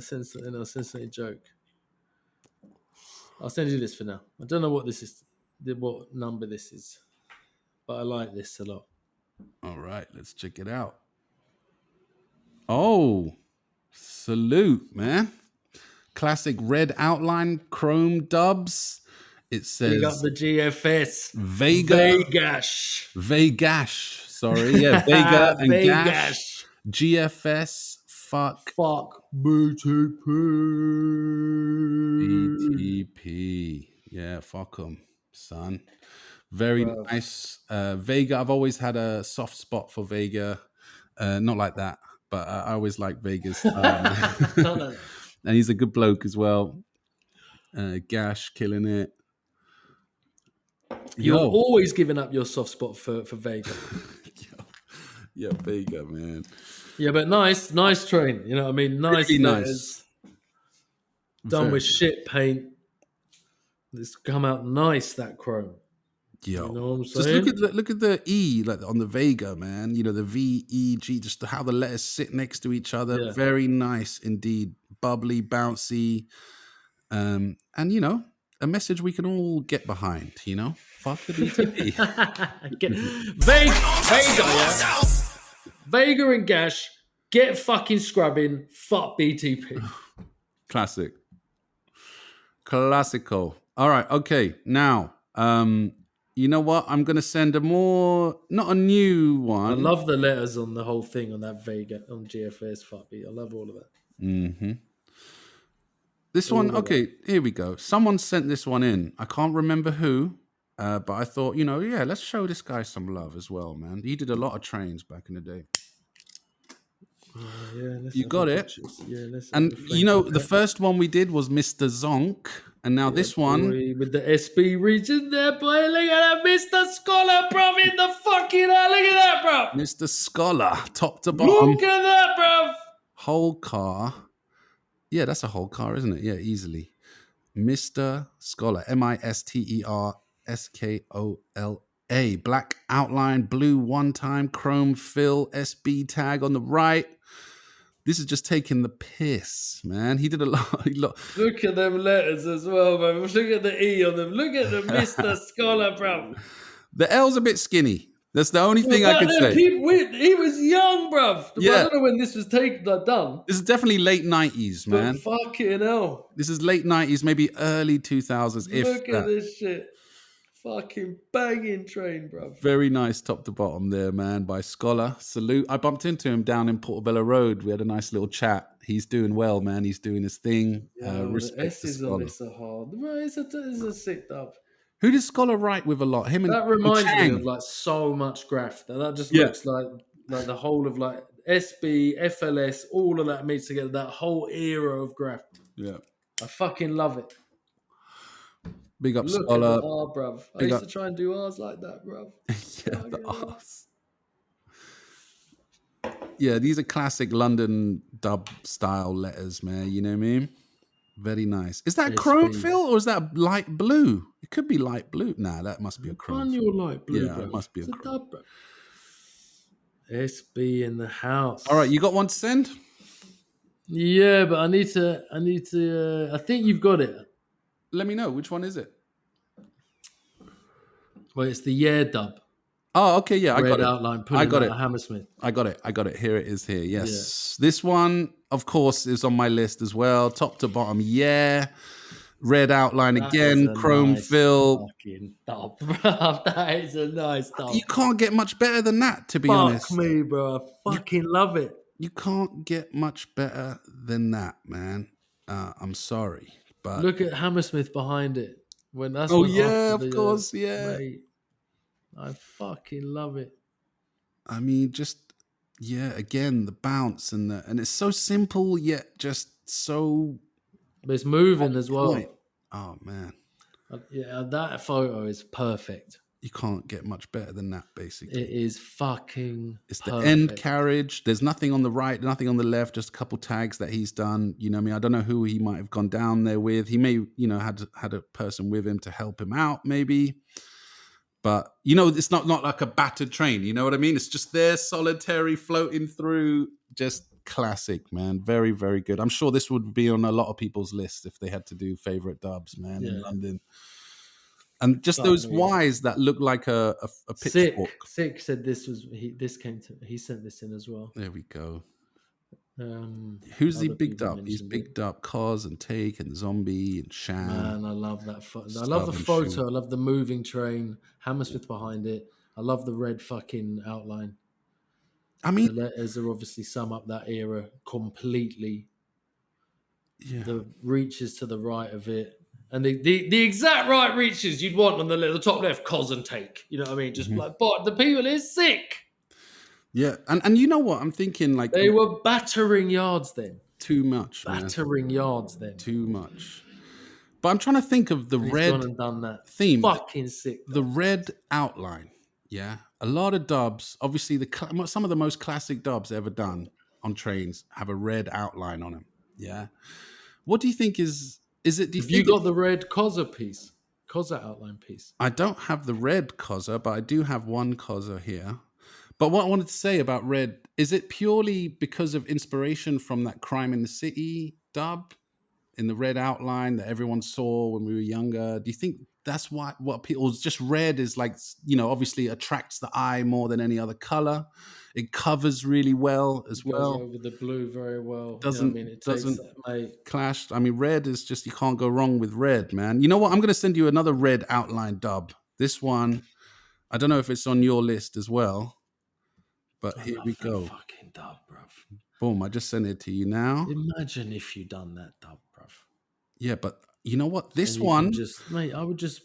Send something. I'll send something joke. I'll send you this for now. I don't know what this is, what number this is, but I like this a lot. All right. Let's check it out. Oh, salute, man. Classic red outline chrome dubs. It Big up says the GFS. Vegas. Vegas. Sorry. Yeah. Vega and Vegas. Gash. GFS. Fuck. BTP. BTP. Yeah. Fuck them, son. Very nice. Vega. I've always had a soft spot for Vega. Not like that, but I always like Vegas. And he's a good bloke as well. Gash killing it. You've always given up your soft spot for Vega. Yeah, Vega, man. Yeah, but nice train. You know what I mean? Nice Really letters. Done with Very- shit paint. It's come out nice, that chrome. Yo, You know what I'm just saying? look at the E like on the Vega, man. You know, the V, E, G, just how the letters sit next to each other. Yeah. Very nice indeed. Bubbly, bouncy. And you know, a message we can all get behind, you know? Fuck the BTP. Vega, yeah? Vega and Gash, get fucking scrubbing. Fuck BTP. Classical. All right, okay. Now, you know what? I'm gonna send not a new one. I love the letters on the whole thing on that Vega on GFS. Fuck me. I love all of that. Mm-hmm. This one, okay, here we go. Someone sent this one in. I can't remember who, but I thought, you know, yeah, let's show this guy some love as well, man. He did a lot of trains back in the day. You got it? Yeah, let's and, you know, the first one we did was Mr. Zonk, and now this one... Boy, with the SB region there, boy. Look at that, Mr. Scholar, bro, in the fucking... Look at that, bro. Mr. Scholar, top to bottom. Look at that, bro. Whole car. Yeah, that's a whole car, isn't it? Yeah, easily. Mr. Scholar, MISTERSKOLA. Black outline, blue one-time, chrome fill, SB tag on the right. This is just taking the piss, man. He did a lot. Look at them letters as well, bro. Look at the E on them. Look at the Mr. Scholar, bro. The L's a bit skinny. That's the only thing I can say. He was young, bruv. Yeah. I don't know when this was done. This is definitely late 90s, man. But fucking hell. This is late 90s, maybe early 2000s. Look at this shit. Fucking banging train, bruv. Very nice top to bottom there, man, by Scholar. Salute. I bumped into him down in Portobello Road. We had a nice little chat. He's doing well, man. He's doing his thing. Respect the to S's Scholar. on it so hard. Bro, it's a sick dub. Who does Scholar write with a lot? Him and That reminds Chang. me of like so much Graff. That just looks like the whole of like SB, FLS, all of that meets together. That whole era of Graff. Yeah. I fucking love it. Big up Look Scholar. at the R, bruv. I used to try and do R's like that, bruv. Yeah, the R's. Yeah, these are classic London dub style letters, man. You know what I mean? Very nice. Is that chrome fill or is that light blue? It could be light blue. Nah, that must be a chrome. Your light blue, Yeah, bruv. it must be a It's chrome. dub, bruv. SB in the house. All right, you got one to send? Yeah, but I need to. I think you've got it. Let me know. Which one is it? Well, it's the dub. Oh, okay, yeah, I Red got it. outline. I got it. Hammersmith. I got it. Here it is here. Yes. This one, of course, is on my list as well. Top to bottom, yeah. Red outline again, chrome fill. Fucking dub, bro. That is a nice dub. You can't get much better than that, to be honest. Fuck me, bro. I fucking love it. You can't get much better than that, man. I'm sorry, but Look at Hammersmith behind it. Of course, yeah. Mate, I fucking love it. I mean, just again, the bounce and it's so simple yet just so. But it's moving as well. Oh man. Yeah, that photo is perfect. You can't get much better than that, basically. It is fucking It's the perfect. end carriage. There's nothing on the right, nothing on the left, just a couple tags that he's done. You know what I mean? I don't know who he might have gone down there with. He may, you know, had a person with him to help him out, maybe. But, you know, it's not like a battered train. You know what I mean? It's just there, solitary, floating through. Just classic, man. Very, very good. I'm sure this would be on a lot of people's lists if they had to do favorite dubs, man, in London. And just those Ys that look like a pitchfork. Sick said this was he sent this in as well. There we go. Who's he bigged up? He's bigged up Cos and Take and Zombie and Shan. Man, I love that photo. I love the photo. I love the moving train. Hammersmith behind it. I love the red fucking outline. I mean, the letters are obviously sum up that era completely. Yeah. The reaches to the right of it. And the exact right reaches you'd want on the top left, Cos and Take. You know what I mean? Just like, but the people is sick. Yeah, and you know what? I'm thinking like they were battering yards then. Too much, battering yards then. Too much. But I'm trying to think of the red gone and done that. theme. Fucking sick. The red outline. Yeah, a lot of dubs. Obviously, some of the most classic dubs ever done on trains have a red outline on them. Yeah. What do you think is it? Do you have think you got the red Cosa piece? Cosa outline piece. I don't have the red Cosa, but I do have one Cosa here. But what I wanted to say about red, is it purely because of inspiration from that Crime in the City dub in the red outline that everyone saw when we were younger? Do you think that's what people, just red is like, you know, obviously attracts the eye more than any other color. It covers really well as well. Goes over the blue very well. Doesn't, you know what I mean? doesn't clash. I mean, red is just, you can't go wrong with red, man. You know what? I'm going to send you another red outline dub. This one, I don't know if it's on your list as well. But here we go. Fucking dub, bruv. Boom, I just sent it to you now. Imagine if you done that dub, bruv. Yeah, but you know what? This one... I would just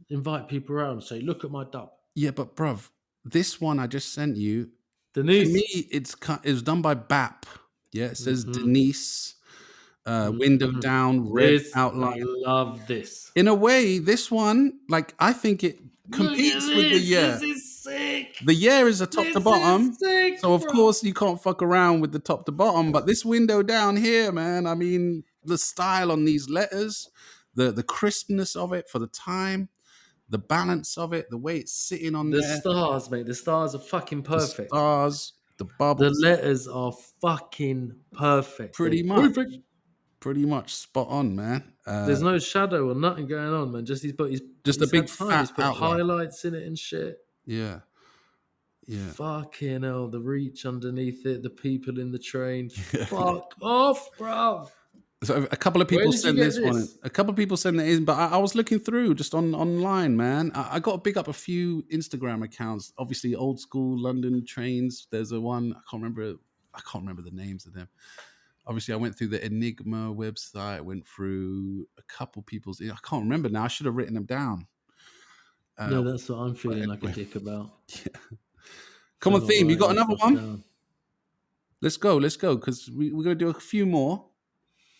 invite people around and say, look at my dub. Yeah, but bruv, this one I just sent you, Denise. To me, it was done by BAP. Yeah, it says Denise, window down, red outline. I love this. In a way, this one, like, I think it competes with the year. This is sick. The year is a top to bottom. Sick, so, of course, you can't fuck around with the top to bottom. But this window down here, man, I mean, the style on these letters, the crispness of it for the time, the balance of it, the way it's sitting on there. The stars, mate. The stars are fucking perfect. The stars, the bubbles. The letters are fucking perfect. Pretty much spot on, man. There's no shadow or nothing going on, man. Just he's a big fat he's put outline. highlights in it and shit. Yeah. Yeah. Fucking hell, the reach underneath it, the people in the train. Fuck off, bro. So a couple of people sent this one in. A couple of people sent it in, but I was looking through just online, man. I got to big up a few Instagram accounts. Obviously, old school London trains. There's a one I can't remember the names of them. Obviously, I went through the Enigma website. Went through a couple people's. I can't remember now. I should have written them down. No, that's what I'm feeling like a dick about. Yeah. Come on, theme. You got another one? Down. Let's go, because we're going to do a few more,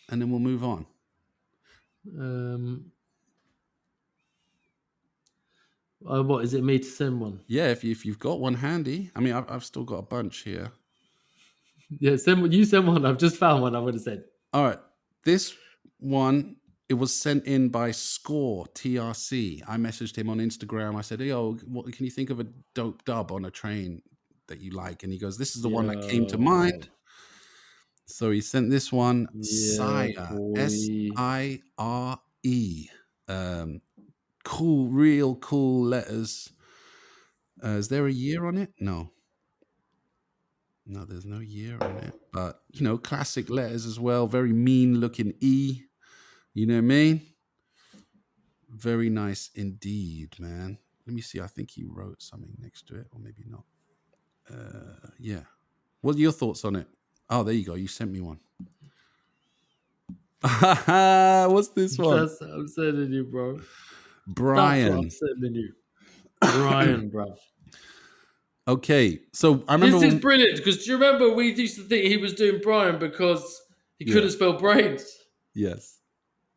and then we'll move on. What is it? Me to send one? Yeah, if you've got one handy. I mean, I've still got a bunch here. Yeah, you send one. I've just found one. I would have said. All right, this one. It was sent in by Score TRC. I messaged him on Instagram. I said, "Yo, what can you think of a dope dub on a train that you like?" And he goes, "This is the one that came to mind." So he sent this one, Sire, S-I-R-E. Cool, real cool letters. Is there a year on it? No, there's no year on it. But you know, classic letters as well. Very mean looking E. You know what I mean? Very nice indeed, man. Let me see. I think he wrote something next to it, or maybe not. Yeah. What are your thoughts on it? Oh, there you go. You sent me one. What's this one? That's what I'm sending you, bro. Brian. That's what I'm sending you. Brian, bro. Okay. So I remember... This is brilliant, because do you remember we used to think he was doing Brian because he couldn't spell brains? Yes.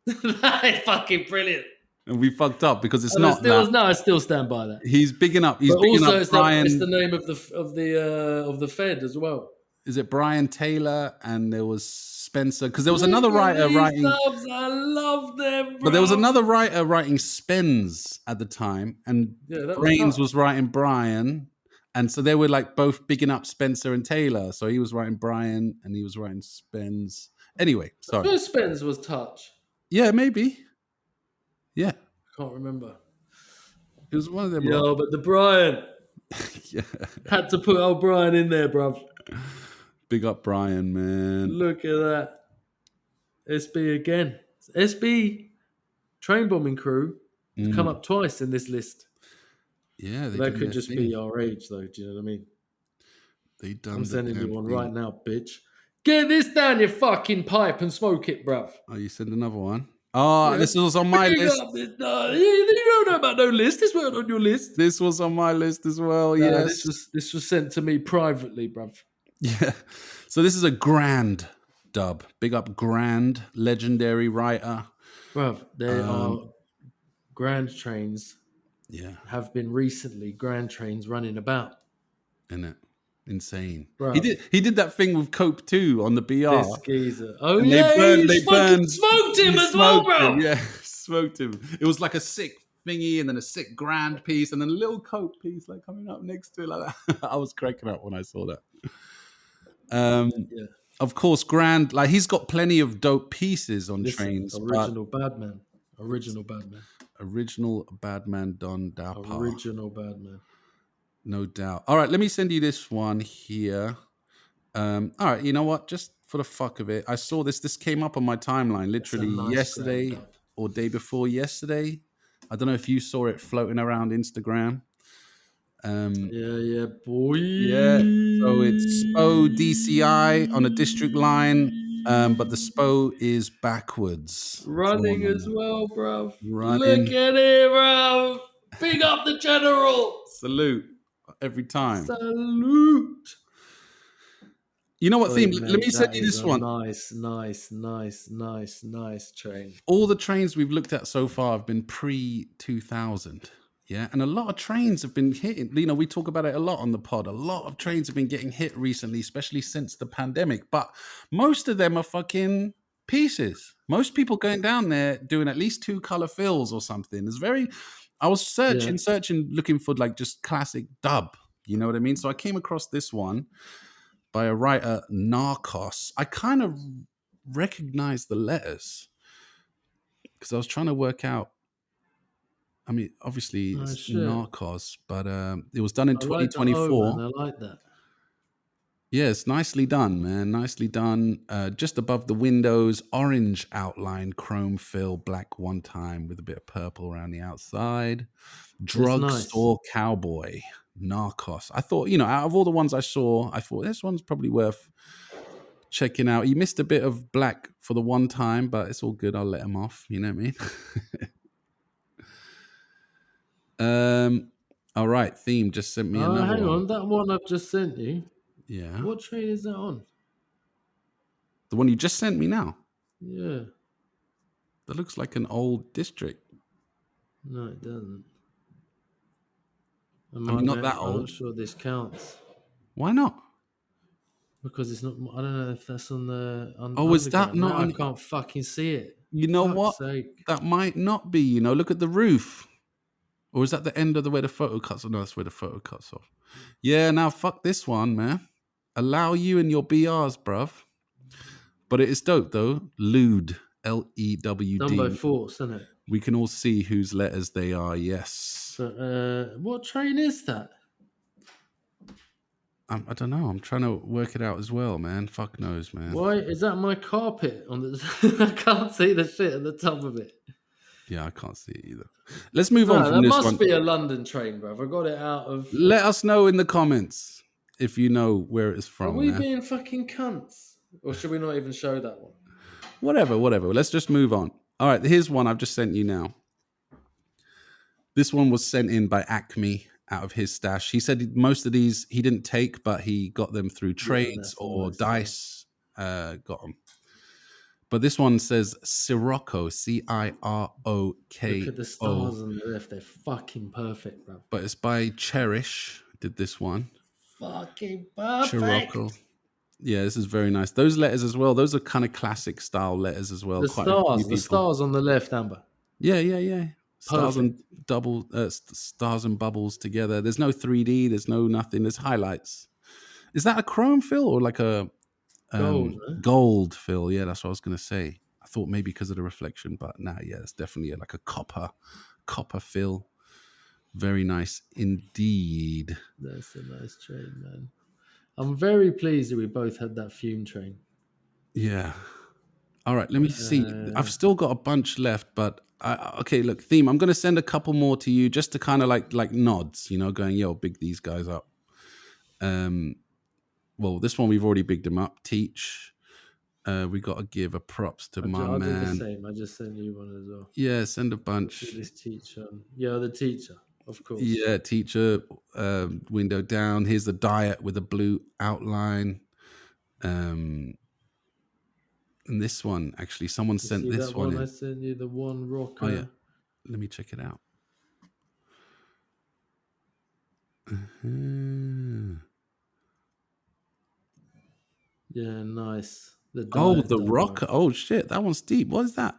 That is fucking brilliant. and we fucked up because it's And not that. I still stand by that. He's bigging up. He's But bigging also, up it's Brian. the name of the Fed as well. Is it Brian Taylor? And there was Spencer, because there was another writer writing. Subs, I love them, bro. But there was another writer writing Spens at the time, and Yeah, that was Brains tough. was writing Brian, and so they were like both bigging up Spencer and Taylor. So he was writing Brian, and he was writing Spens. Anyway, sorry. First Spence was Touch. Yeah, maybe. Yeah, Can't remember. it was one of them. Yo, but the Brian Yeah, had to put old Brian in there, bruv. big up Brian, man. Look at that. SB again. SB train bombing crew has come up twice in this list. Yeah, they That did could their just thing. be our age, though. Do you know what I mean? They done. I'm sending you damn one thing. right now, bitch. Get this down your fucking pipe and smoke it, bruv. Oh, you send another one. Oh, Yeah. this was on my Big list. up this- you don't know about no list. This weren't on your list. This was on my list as well. Nah, Yes. this was sent to me privately, bruv. Yeah. So this is a grand dub. Big up Grand, legendary writer. Bruv, there are grand trains Yeah, have been recently grand trains running about. isn't it? Insane. Bro. He did that thing with Cope too on the BR. This geezer. Oh, And yeah, they fucking smoked him as well, smoked bro. him, yeah, smoked him. It was like a sick thingy and then a sick grand piece and then a little Cope piece like coming up next to it like that. I was cracking up when I saw that. Yeah. Of course, Grand, like he's got plenty of dope pieces on Listen, trains. original bad man. Original bad man. Original Badman Don Dapa. Original bad man. No doubt. All right, let me send you this one here. All right, you know what? Just for the fuck of it, I saw this. This came up on my timeline literally nice yesterday grand dub. or day before yesterday. I don't know if you saw it floating around Instagram. Yeah, boy. Yeah. So it's SPO DCI on a district line, but the SPO is backwards. Running So, as well, bruv. Running. Look at it, bruv. Big up the general. Salute every time. Salute. You know what, Oi, Theme? mate, Let me send that you is this a one. Nice train. All the trains we've looked at so far have been pre-2000. Yeah, and a lot of trains have been hitting. You know, we talk about it a lot on the pod. A lot of trains have been getting hit recently, especially since the pandemic. But most of them are fucking pieces. Most people going down there doing at least 2 color fills or something. It's very. I was searching, looking for like just classic dub. You know what I mean? So I came across this one by a writer, Narcos. I kind of recognized the letters because I was trying to work out. I mean, obviously it's shit. Narcos, but it was done in I like the O, 2024. man. I like that. Yes, nicely done, man. Nicely done. Just above the windows, orange outline, chrome fill, black one time with a bit of purple around the outside. Drugstore Cowboy, Narcos. I thought, you know, out of all the ones I saw, I thought this one's probably worth checking out. He missed a bit of black for the one time, but it's all good. I'll let him off. You know what I mean? All right, Theme just sent me another Hang one. on, that one I've just sent you. Yeah. What train is that on? The one you just sent me now. Yeah. That looks like an old district. No, it doesn't. I mean, not that I'm old. not sure this counts Why not? because it's not. I don't know if that's on the. Oh, is that underground. not No, on- I can't fucking see it. You know Fuck's what? sake. That might not be. You know, look at the roof. Or is that the end of the where the photo cuts off? No, that's where the photo cuts off. Yeah, now fuck this one, man. Allow you and your BRs, bruv. But it is dope though. Lewd, Lewd. Done by force, isn't it? We can all see whose letters they are. Yes. So, what train is that? I don't know. I'm trying to work it out as well, man. Fuck knows, man. Why is that my carpet on the? I can't see the shit at the top of it. Yeah, I can't see it either. Let's move on No, from that this must one. be a London train, bruv. I got it out of. Let us know in the comments if you know where it's Are from. we man. being fucking cunts? Or should we not even show that one? Whatever. Let's just move on. All right, here's one I've just sent you now. This one was sent in by Acme out of his stash. He said most of these he didn't take, but he got them through trades that's or nice. dice. Got them. But this one says Sirocco, Ciroko. Look at the stars on the left. They're fucking perfect, bro. But it's by Cherish. Did this one. Fucking perfect. Sirocco. Yeah, this is very nice. Those letters as well. Those are kind of classic style letters as well. The stars on the left, Amber. Yeah. Stars and Perfect. stars and bubbles together. There's no 3D. There's no nothing. There's highlights. Is that a chrome fill or like a gold fill? Yeah, that's what I was gonna say. I thought maybe because of the reflection, but nah, yeah, it's definitely like a copper fill. Very nice indeed. That's a nice train, man. I'm very pleased that we both had that fume train. Yeah. All right, let me see. I've still got a bunch left, but okay, look, Theme, I'm going to send a couple more to you just to kind of like nods, you know, going, yo, big these guys up. Well, this one we've already bigged them up. Teach. We got to give a props to my I'll man. do the same. I just send you one as well. Yeah, send a bunch. This teacher. Yeah, the teacher, of course. Yeah, teacher, window down. Here's the diet with a blue outline. And this one, actually, someone sent this one in. I sent you the one rocker. Oh, yeah. Let me check it out. Yeah, nice. The rocker. Oh, shit. That one's deep. What is that?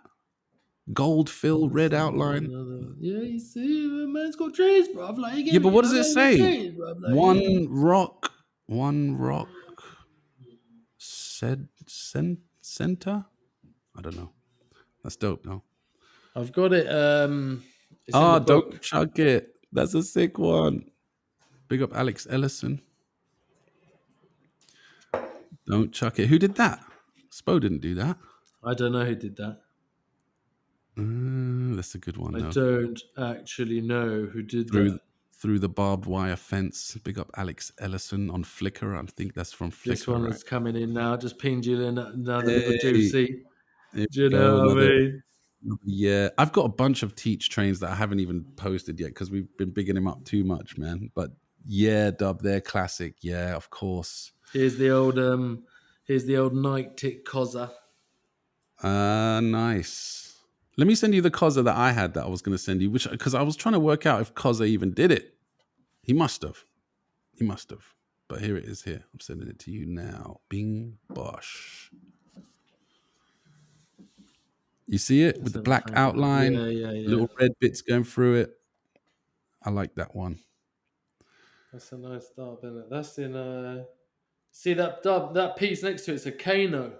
Gold fill, red outline. Yeah, you see, man's got trees, bro. Like, yeah, but what does it say? Trees, like, one rock. Center? I don't know. That's dope, no? I've got it. It's in the book. Don't chuck it. That's a sick one. Big up Alex Ellison. Don't chuck it. Who did that? Spo didn't do that. I don't know who did that. That's a good one. I don't actually know who did that. Through the barbed wire fence. Big up Alex Ellison on Flickr. I think that's from Flickr. This one is coming in now. Just pinged you in another little juicy. Do you know what I mean? Yeah, I've got a bunch of Teach trains that I haven't even posted yet because we've been bigging him up too much, man. But yeah, Dub, they're classic. Yeah, of course. Here's the old Nike Tick Cozza. Nice. Let me send you the Cozza that I had that I was going to send you, because I was trying to work out if Cozza even did it. He must have. But here it is here. I'm sending it to you now. Bing bosh. You see it with the black outline? Yeah. Little red bits going through it. I like that one. That's a nice dub, isn't it? That's in see that dub, that piece next to it's a Kano.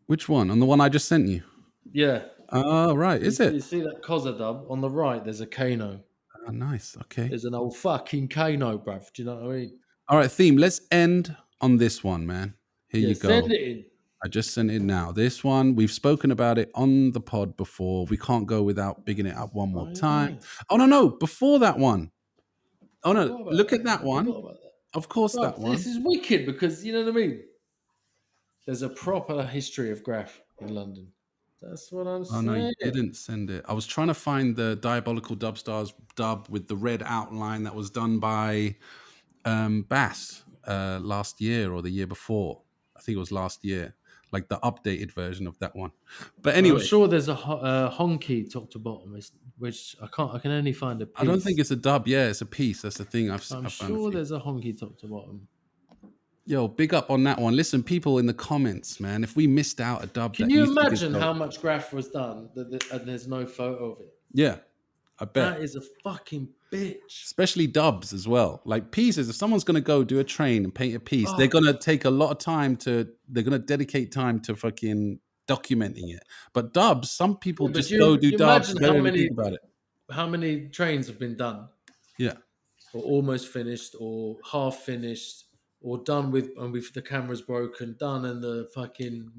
Which one? On the one I just sent you? Yeah. Oh, right. Is it? You see that Cozza dub? On the right, there's a Kano. Oh, nice. Okay. There's an old fucking Kano, bruv. Do you know what I mean? All right, Theme, let's end on this one, man. Here you go. Send it in. I just sent it now. This one, we've spoken about it on the pod before. We can't go without bigging it up one more time. Oh, no. Before that one. Oh, no. Look at that one. Of course, that one. This is wicked because, you know what I mean? There's a proper history of Graff in London. That's what I'm saying. Oh, no, you didn't send it. I was trying to find the Diabolical Dub Stars dub with the red outline that was done by Bass last year or the year before. I think it was last year. Like the updated version of that one. But anyway. I'm sure there's a honky top to bottom, which I can only find a piece. I don't think it's a dub. Yeah, it's a piece. That's the thing. I'm sure there's a honky top to bottom. Yo, big up on that one. Listen, people in the comments, man, if we missed out a dub... Can you imagine how much Graff was done and there's no photo of it? Yeah, I bet. That is a fucking bitch. Especially dubs as well. Like pieces, if someone's going to go do a train and paint a piece, they're going to take a lot of time they're going to dedicate time to fucking documenting it. But dubs, some people just go do dubs. Don't even think about it. How many trains have been done? Yeah. Or almost finished or half finished. Or done and the camera's broken, done and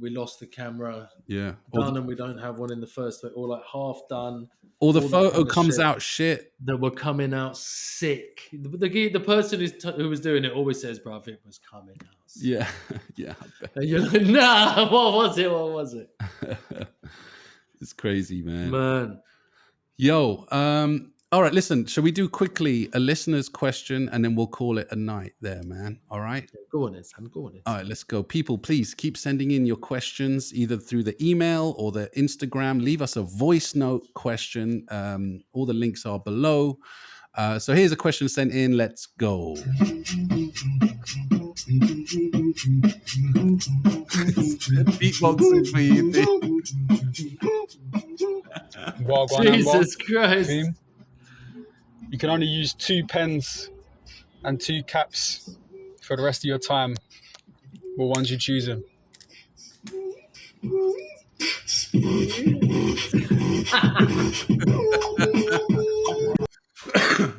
we lost the camera. Yeah. Done and we don't have one in the first place, or like half done. Or the photo comes out shit. That were coming out sick. The person who was doing it always says, bruv, it was coming out sick. Yeah. Yeah. I bet. And you're like, nah, what was it? It's crazy, man. Man. Yo, All right, listen, shall we do quickly a listener's question and then we'll call it a night there, man? All right. Go on, then, son. Go on, then. All right, let's go. People, please keep sending in your questions either through the email or the Instagram. Leave us a voice note question. All the links are below. So here's a question sent in. Let's go. Beatboxing for you, Jesus Christ. Team. You can only use 2 pens and 2 caps for the rest of your time. What ones you choosing?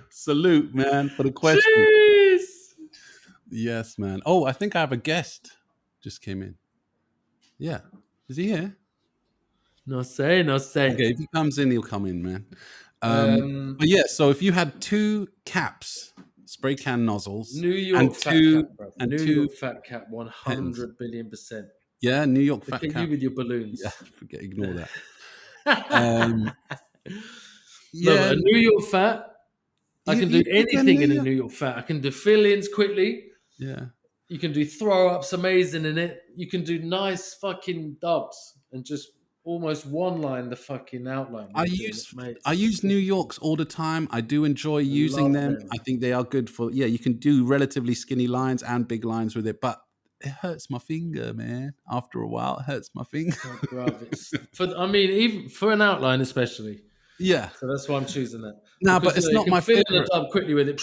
Salute, man, for the question. Jeez. Yes, man. Oh, I think I have a guest just came in. Yeah. Is he here? No say. Okay, if he comes in, he'll come in, man. But yeah, so if you had 2 caps, spray can nozzles, New York and fat 2 cap, bro. and New 2 York fat cap, 100 billion%. Yeah, New York fat Look at cap. you with your balloons. Yeah, ignore that. No, but a New York fat, I can do you can anything in do- a New York fat. I can do fill-ins quickly. Yeah. You can do throw-ups amazing in it. You can do nice fucking dubs and just almost one-line the fucking outline. I use New Yorks all the time. I do enjoy using them. them. I think they are good for, you can do relatively skinny lines and big lines with it, but it hurts my finger, man. After a while, it hurts my finger. Oh, bruv, even for an outline especially. Yeah. So that's why I'm choosing that. No, Because, but it's you not can my fill in favorite. a dub quickly with it.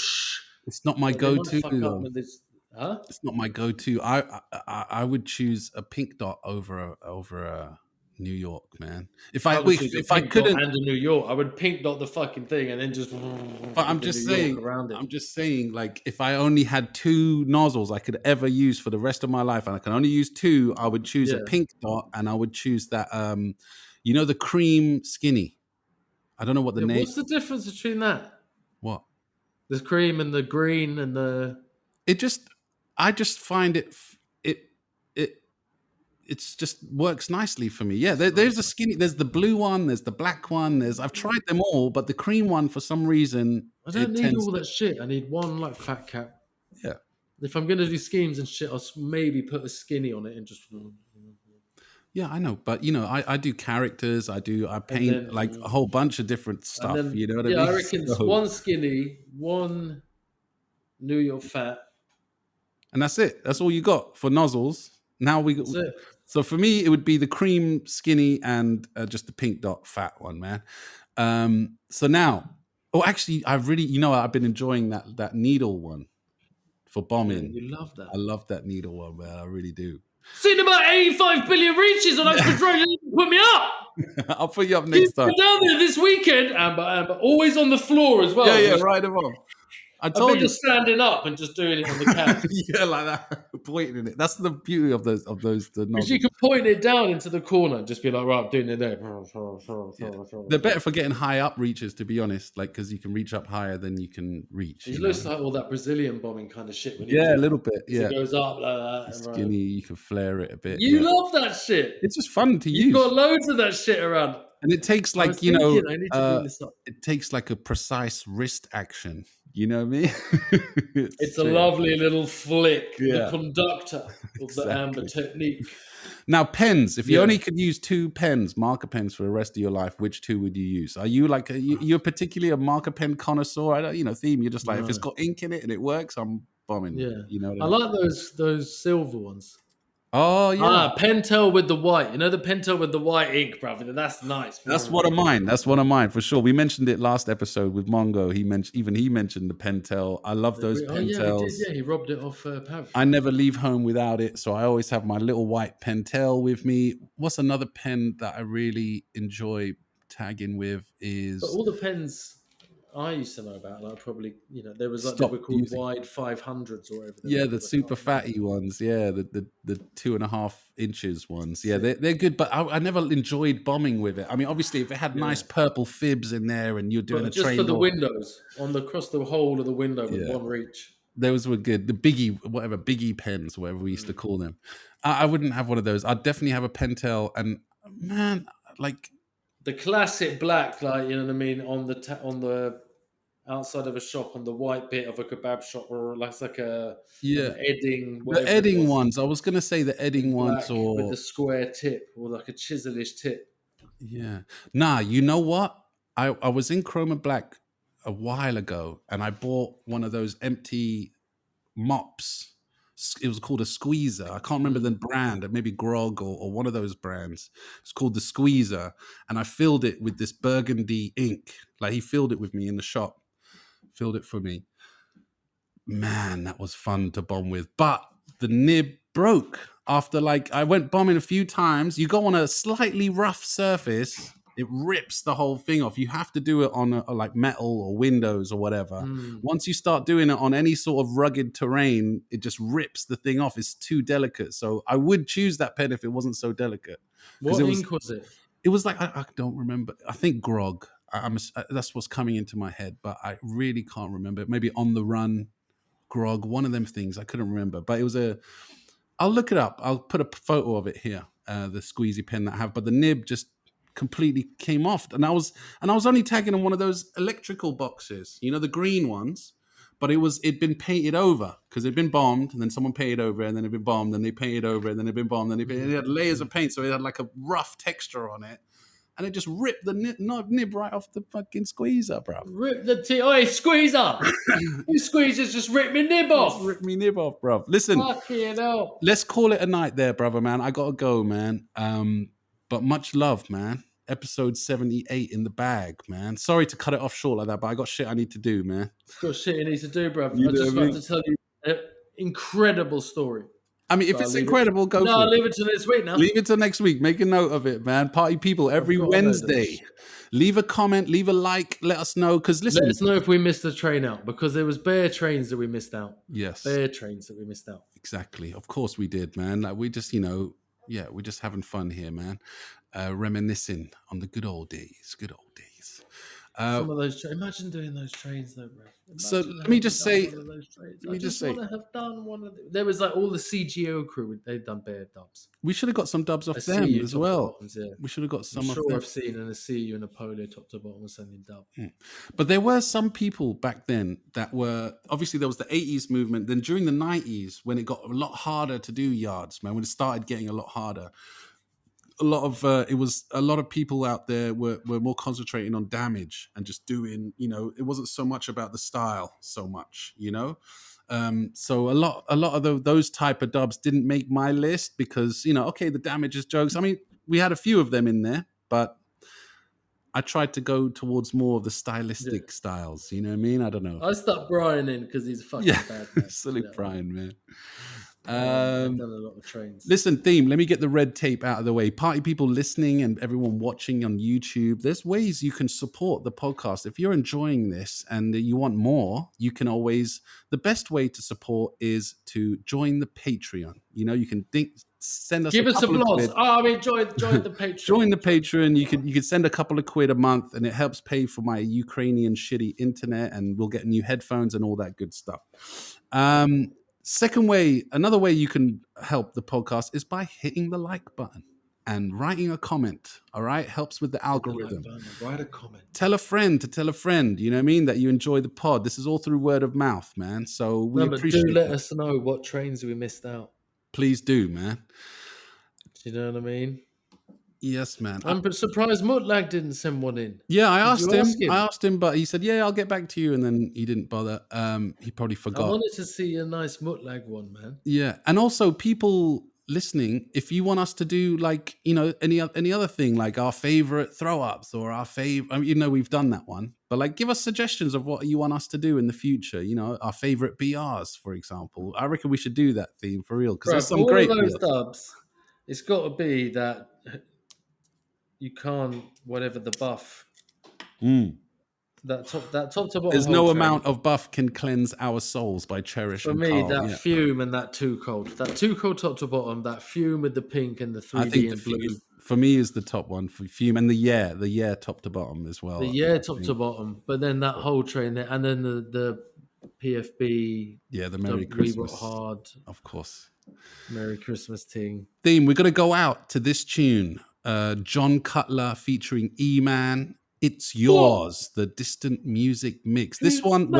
It's not my But they might go-to. fuck up though. with this. Huh? It's not my go-to. I would choose a pink dot over a New York, man. If I couldn't, and a New York, I would pink dot the fucking thing and then just. but I'm just saying, like, if I only had 2 nozzles I could ever use for the rest of my life, and I can only use 2, I would choose a pink dot, and I would choose that, the cream skinny. I don't know what the name. What's the difference between that? What? The cream and the green and the. I just find it's just works nicely for me. Yeah, there's a skinny, there's the blue one, there's the black one, I've tried them all, but the cream one for some reason I don't need all that shit. I need one like fat cap. Yeah. If I'm gonna do schemes and shit, I'll maybe put a skinny on it and just. Yeah, I know, but I do characters, I paint like a whole bunch of different stuff. Then, you know what I mean? I reckon one skinny, one New York fat. And that's it. That's all you got for nozzles. Now so for me, it would be the cream skinny and just the pink dot fat one, man. So now, actually, I've been enjoying that needle one for bombing. Yeah, you love that. I love that needle one, man. I really do. Seen about 85 billion reaches on Oxford Road. Put me up. I'll put you up next time. Down there this weekend, Amber, always on the floor as well. Yeah, right them on. I told you, just standing up and just doing it on the couch. Yeah, like that, pointing it. That's the beauty of those. Because you can point it down into the corner and just be like, right, I'm doing it there. They're better for getting high up reaches, to be honest. Like, because you can reach up higher than you can reach. It looks like all that Brazilian bombing kind of shit. A little bit. Yeah, it goes up like that. Skinny, you can flare it a bit. You love that shit. It's just fun to use. You've got loads of that shit around. And it takes I need to bring this up. It takes like a precise wrist action. You know what I mean? It's a lovely little flick. Yeah. The conductor of the Amber technique. Now, pens. If you only could use 2 pens, marker pens, for the rest of your life, which 2 would you use? Are you like you're particularly a marker pen connoisseur? I don't, Theme. You're just like, if it's got ink in it and it works, I'm bombing. Yeah, you know. I like those silver ones. Oh yeah, Pentel with the white. You know the Pentel with the white ink, brother. That's nice. That's one of mine. That's one of mine for sure. We mentioned it last episode with Mongo. He mentioned the Pentel. I love those Pentels. He robbed it off Pav. I never leave home without it, so I always have my little white Pentel with me. What's another pen that I really enjoy tagging with is? But all the pens I used to know about, like probably, there was like they were called wide 500s or whatever. Yeah, the super fatty ones. Yeah, the 2.5 inches ones. Yeah, they're good, but I never enjoyed bombing with it. I mean, obviously, if it had nice purple fibs in there and you're doing just for the windows, across the whole of the window with one reach. Those were good. The biggie pens, whatever we used to call them. I wouldn't have one of those. I'd definitely have a Pentel, and man, like the classic black, like, you know what I mean, on the outside of a shop on the white bit of a kebab shop, or like an Yeah. Edding, The whatever it Edding was, ones. I was gonna say the Edding in ones, black with or the square tip, or like a chiselish tip. yeah. Nah, you know what? I was in Chrome and Black a while ago, and I bought one of those empty mops. It was called a squeezer. I can't remember the brand, maybe Grog or one of those brands. It's called the squeezer, and I filled it with this burgundy ink. Like he filled it with me in the shop, filled it for me. Man, that was fun to bomb with. But the nib broke after I went bombing a few times. You go on a slightly rough surface, it rips the whole thing off. You have to do it on like metal or windows or whatever. Once you start doing it on any sort of rugged terrain, it just rips the thing off. It's too delicate. So I would choose that pen if it wasn't so delicate. What ink was it? It was like, I don't remember. I think Grog. That's what's coming into my head, but I really can't remember. Maybe On the Run, Grog, one of them things. I couldn't remember, but it was I'll look it up. I'll put a photo of it here, the squeezy pen that I have, but the nib just completely came off. And I was only tagging on one of those electrical boxes, the green ones, but it'd been painted over because it'd been bombed, and then someone painted over it, and then it'd been bombed, and they painted over it, and then it'd been bombed, and it had layers of paint, so it had like a rough texture on it. And it just ripped the nib right off the fucking squeezer, bro. Rip the tip. Oi, squeezer! You squeezers just ripped me nib off. Rip me nib off, bro. Listen, fucking hell. Let's call it a night there, brother, man. I gotta go, man. But much love, man. Episode 78 in the bag, man. Sorry to cut it off short like that, but I got shit I need to do, man. Got shit you need to do, bro. You I know just what I want to tell you an incredible story. I mean, if it's incredible, go for it. No, leave it till next week now. Leave it till next week. Make a note of it, man. Party people, every Wednesday. Leave a comment, leave a like, let us know. Because listen, let us know if we missed a train out, because there was bare trains that we missed out. Yes. Bare trains that we missed out. Exactly. Of course we did, man. Like we just, we're just having fun here, man. Reminiscing on the good old days. Good old days. Some of those imagine doing those trains though, bro. So let me just say, I just want to have done one of them. There was like all the CGO crew, they've done bare dubs. We should have got some dubs off them as well. We should have got some of them. I've seen and I see you in a polo top to bottom was sending dub. But there were some people back then that were, obviously there was the 80s movement. Then during the 90s, when it got a lot harder to do yards, man, when it started getting a lot harder, a lot of people out there were more concentrating on damage and just doing, it wasn't so much about the style so much, so a lot of those type of dubs didn't make my list because, okay, the damage is jokes. I mean, we had a few of them in there, but I tried to go towards more of the stylistic styles. You know what I mean? I don't know. I stuck Brian in because he's a fucking bad man. Salute Brian, man. I've done a lot of trains. Listen, theme, let me get the red tape out of the way. Party people listening and everyone watching on YouTube, there's ways you can support the podcast. If you're enjoying this and you want more, you can always, the best way to support is to join the Patreon. You can send us Give us a blast. Join the Patreon. Join the Patreon. You could send a couple of quid a month and it helps pay for my Ukrainian shitty internet, and we'll get new headphones and all that good stuff. Another way you can help the podcast is by hitting the like button and writing a comment. All right, helps with the algorithm. Write a comment. Tell a friend to tell a friend. You know what I mean? That you enjoy the pod. This is all through word of mouth, man. So we appreciate. Do let us know what trains we missed out. Please do, man. Do you know what I mean? Yes, man. I'm surprised Mutlag didn't send one in. Yeah, I asked him, but he said, "Yeah, I'll get back to you," and then he didn't bother. He probably forgot. I wanted to see a nice Mutlag one, man. Yeah, and also people listening, if you want us to do like any other thing, like our favorite throw ups or our favorite, we've done that one, but like give us suggestions of what you want us to do in the future. Our favorite BRs, for example. I reckon we should do that theme for real because there's some all great of those dubs. It's got to be that. You can't, whatever the buff. That top to bottom. There's no amount of buff can cleanse our souls by Cherish. For me, that fume and that too cold. That too cold top to bottom. That fume with the pink and the 3D I think and blue. For me, is the top one for fume and the yeah top to bottom as well. The top to bottom, but then that whole train there, and then the PFB. Yeah, the Merry Christmas. Hard, of course. Merry Christmas thing. Theme. We're gonna go out to this tune. John Cutler featuring E-Man. It's Yours, the Distant Music Mix. This one,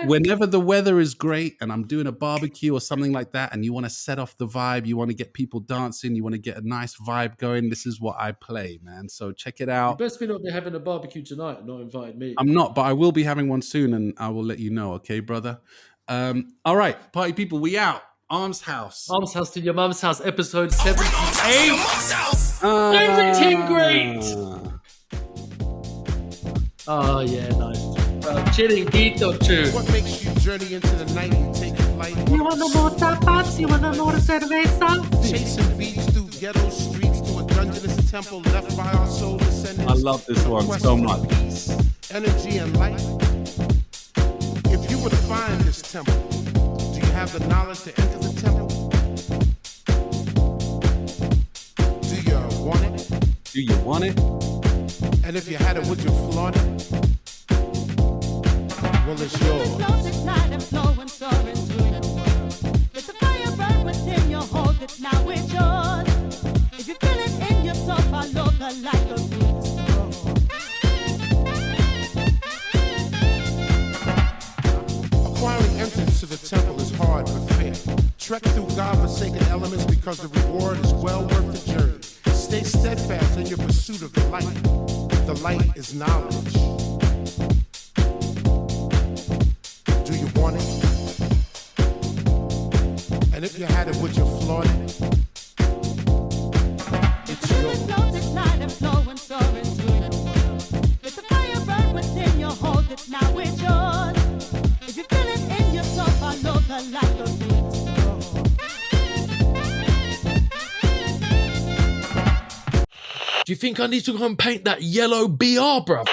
whenever the weather is great and I'm doing a barbecue or something like that, and you want to set off the vibe, you want to get people dancing, you want to get a nice vibe going, this is what I play, man. So check it You out. best be not be having a barbecue tonight and not invited me. I'm not, but I will be having one soon, and I will let you know, okay, brother? All right, party people, we out. Arms House. Arms House to Your Mum's House, episode 78. Everything great. Oh, yeah, nice. Chiringuito too. What makes you journey into the night and take flight? You want no more tapas? You want no more cerveza? Chasing beats through ghetto streets to a dungeonous temple left by our soul descendants. I love this one so much. Peace, energy, and light. If you were to find this temple, do you have the knowledge to enter the temple? Do you want it? Do you want it? And if you had it, would you flaunt it? Well, it's yours. Acquiring entrance to the temple is hard but fair. Trek through God-forsaken elements because the reward is well worth the journey. Stay steadfast in your pursuit of the light. The light is knowledge. Do you want it? And if you had it, would you flaunt it? It's yours. Do you think I need to go and paint that yellow BR, bruv?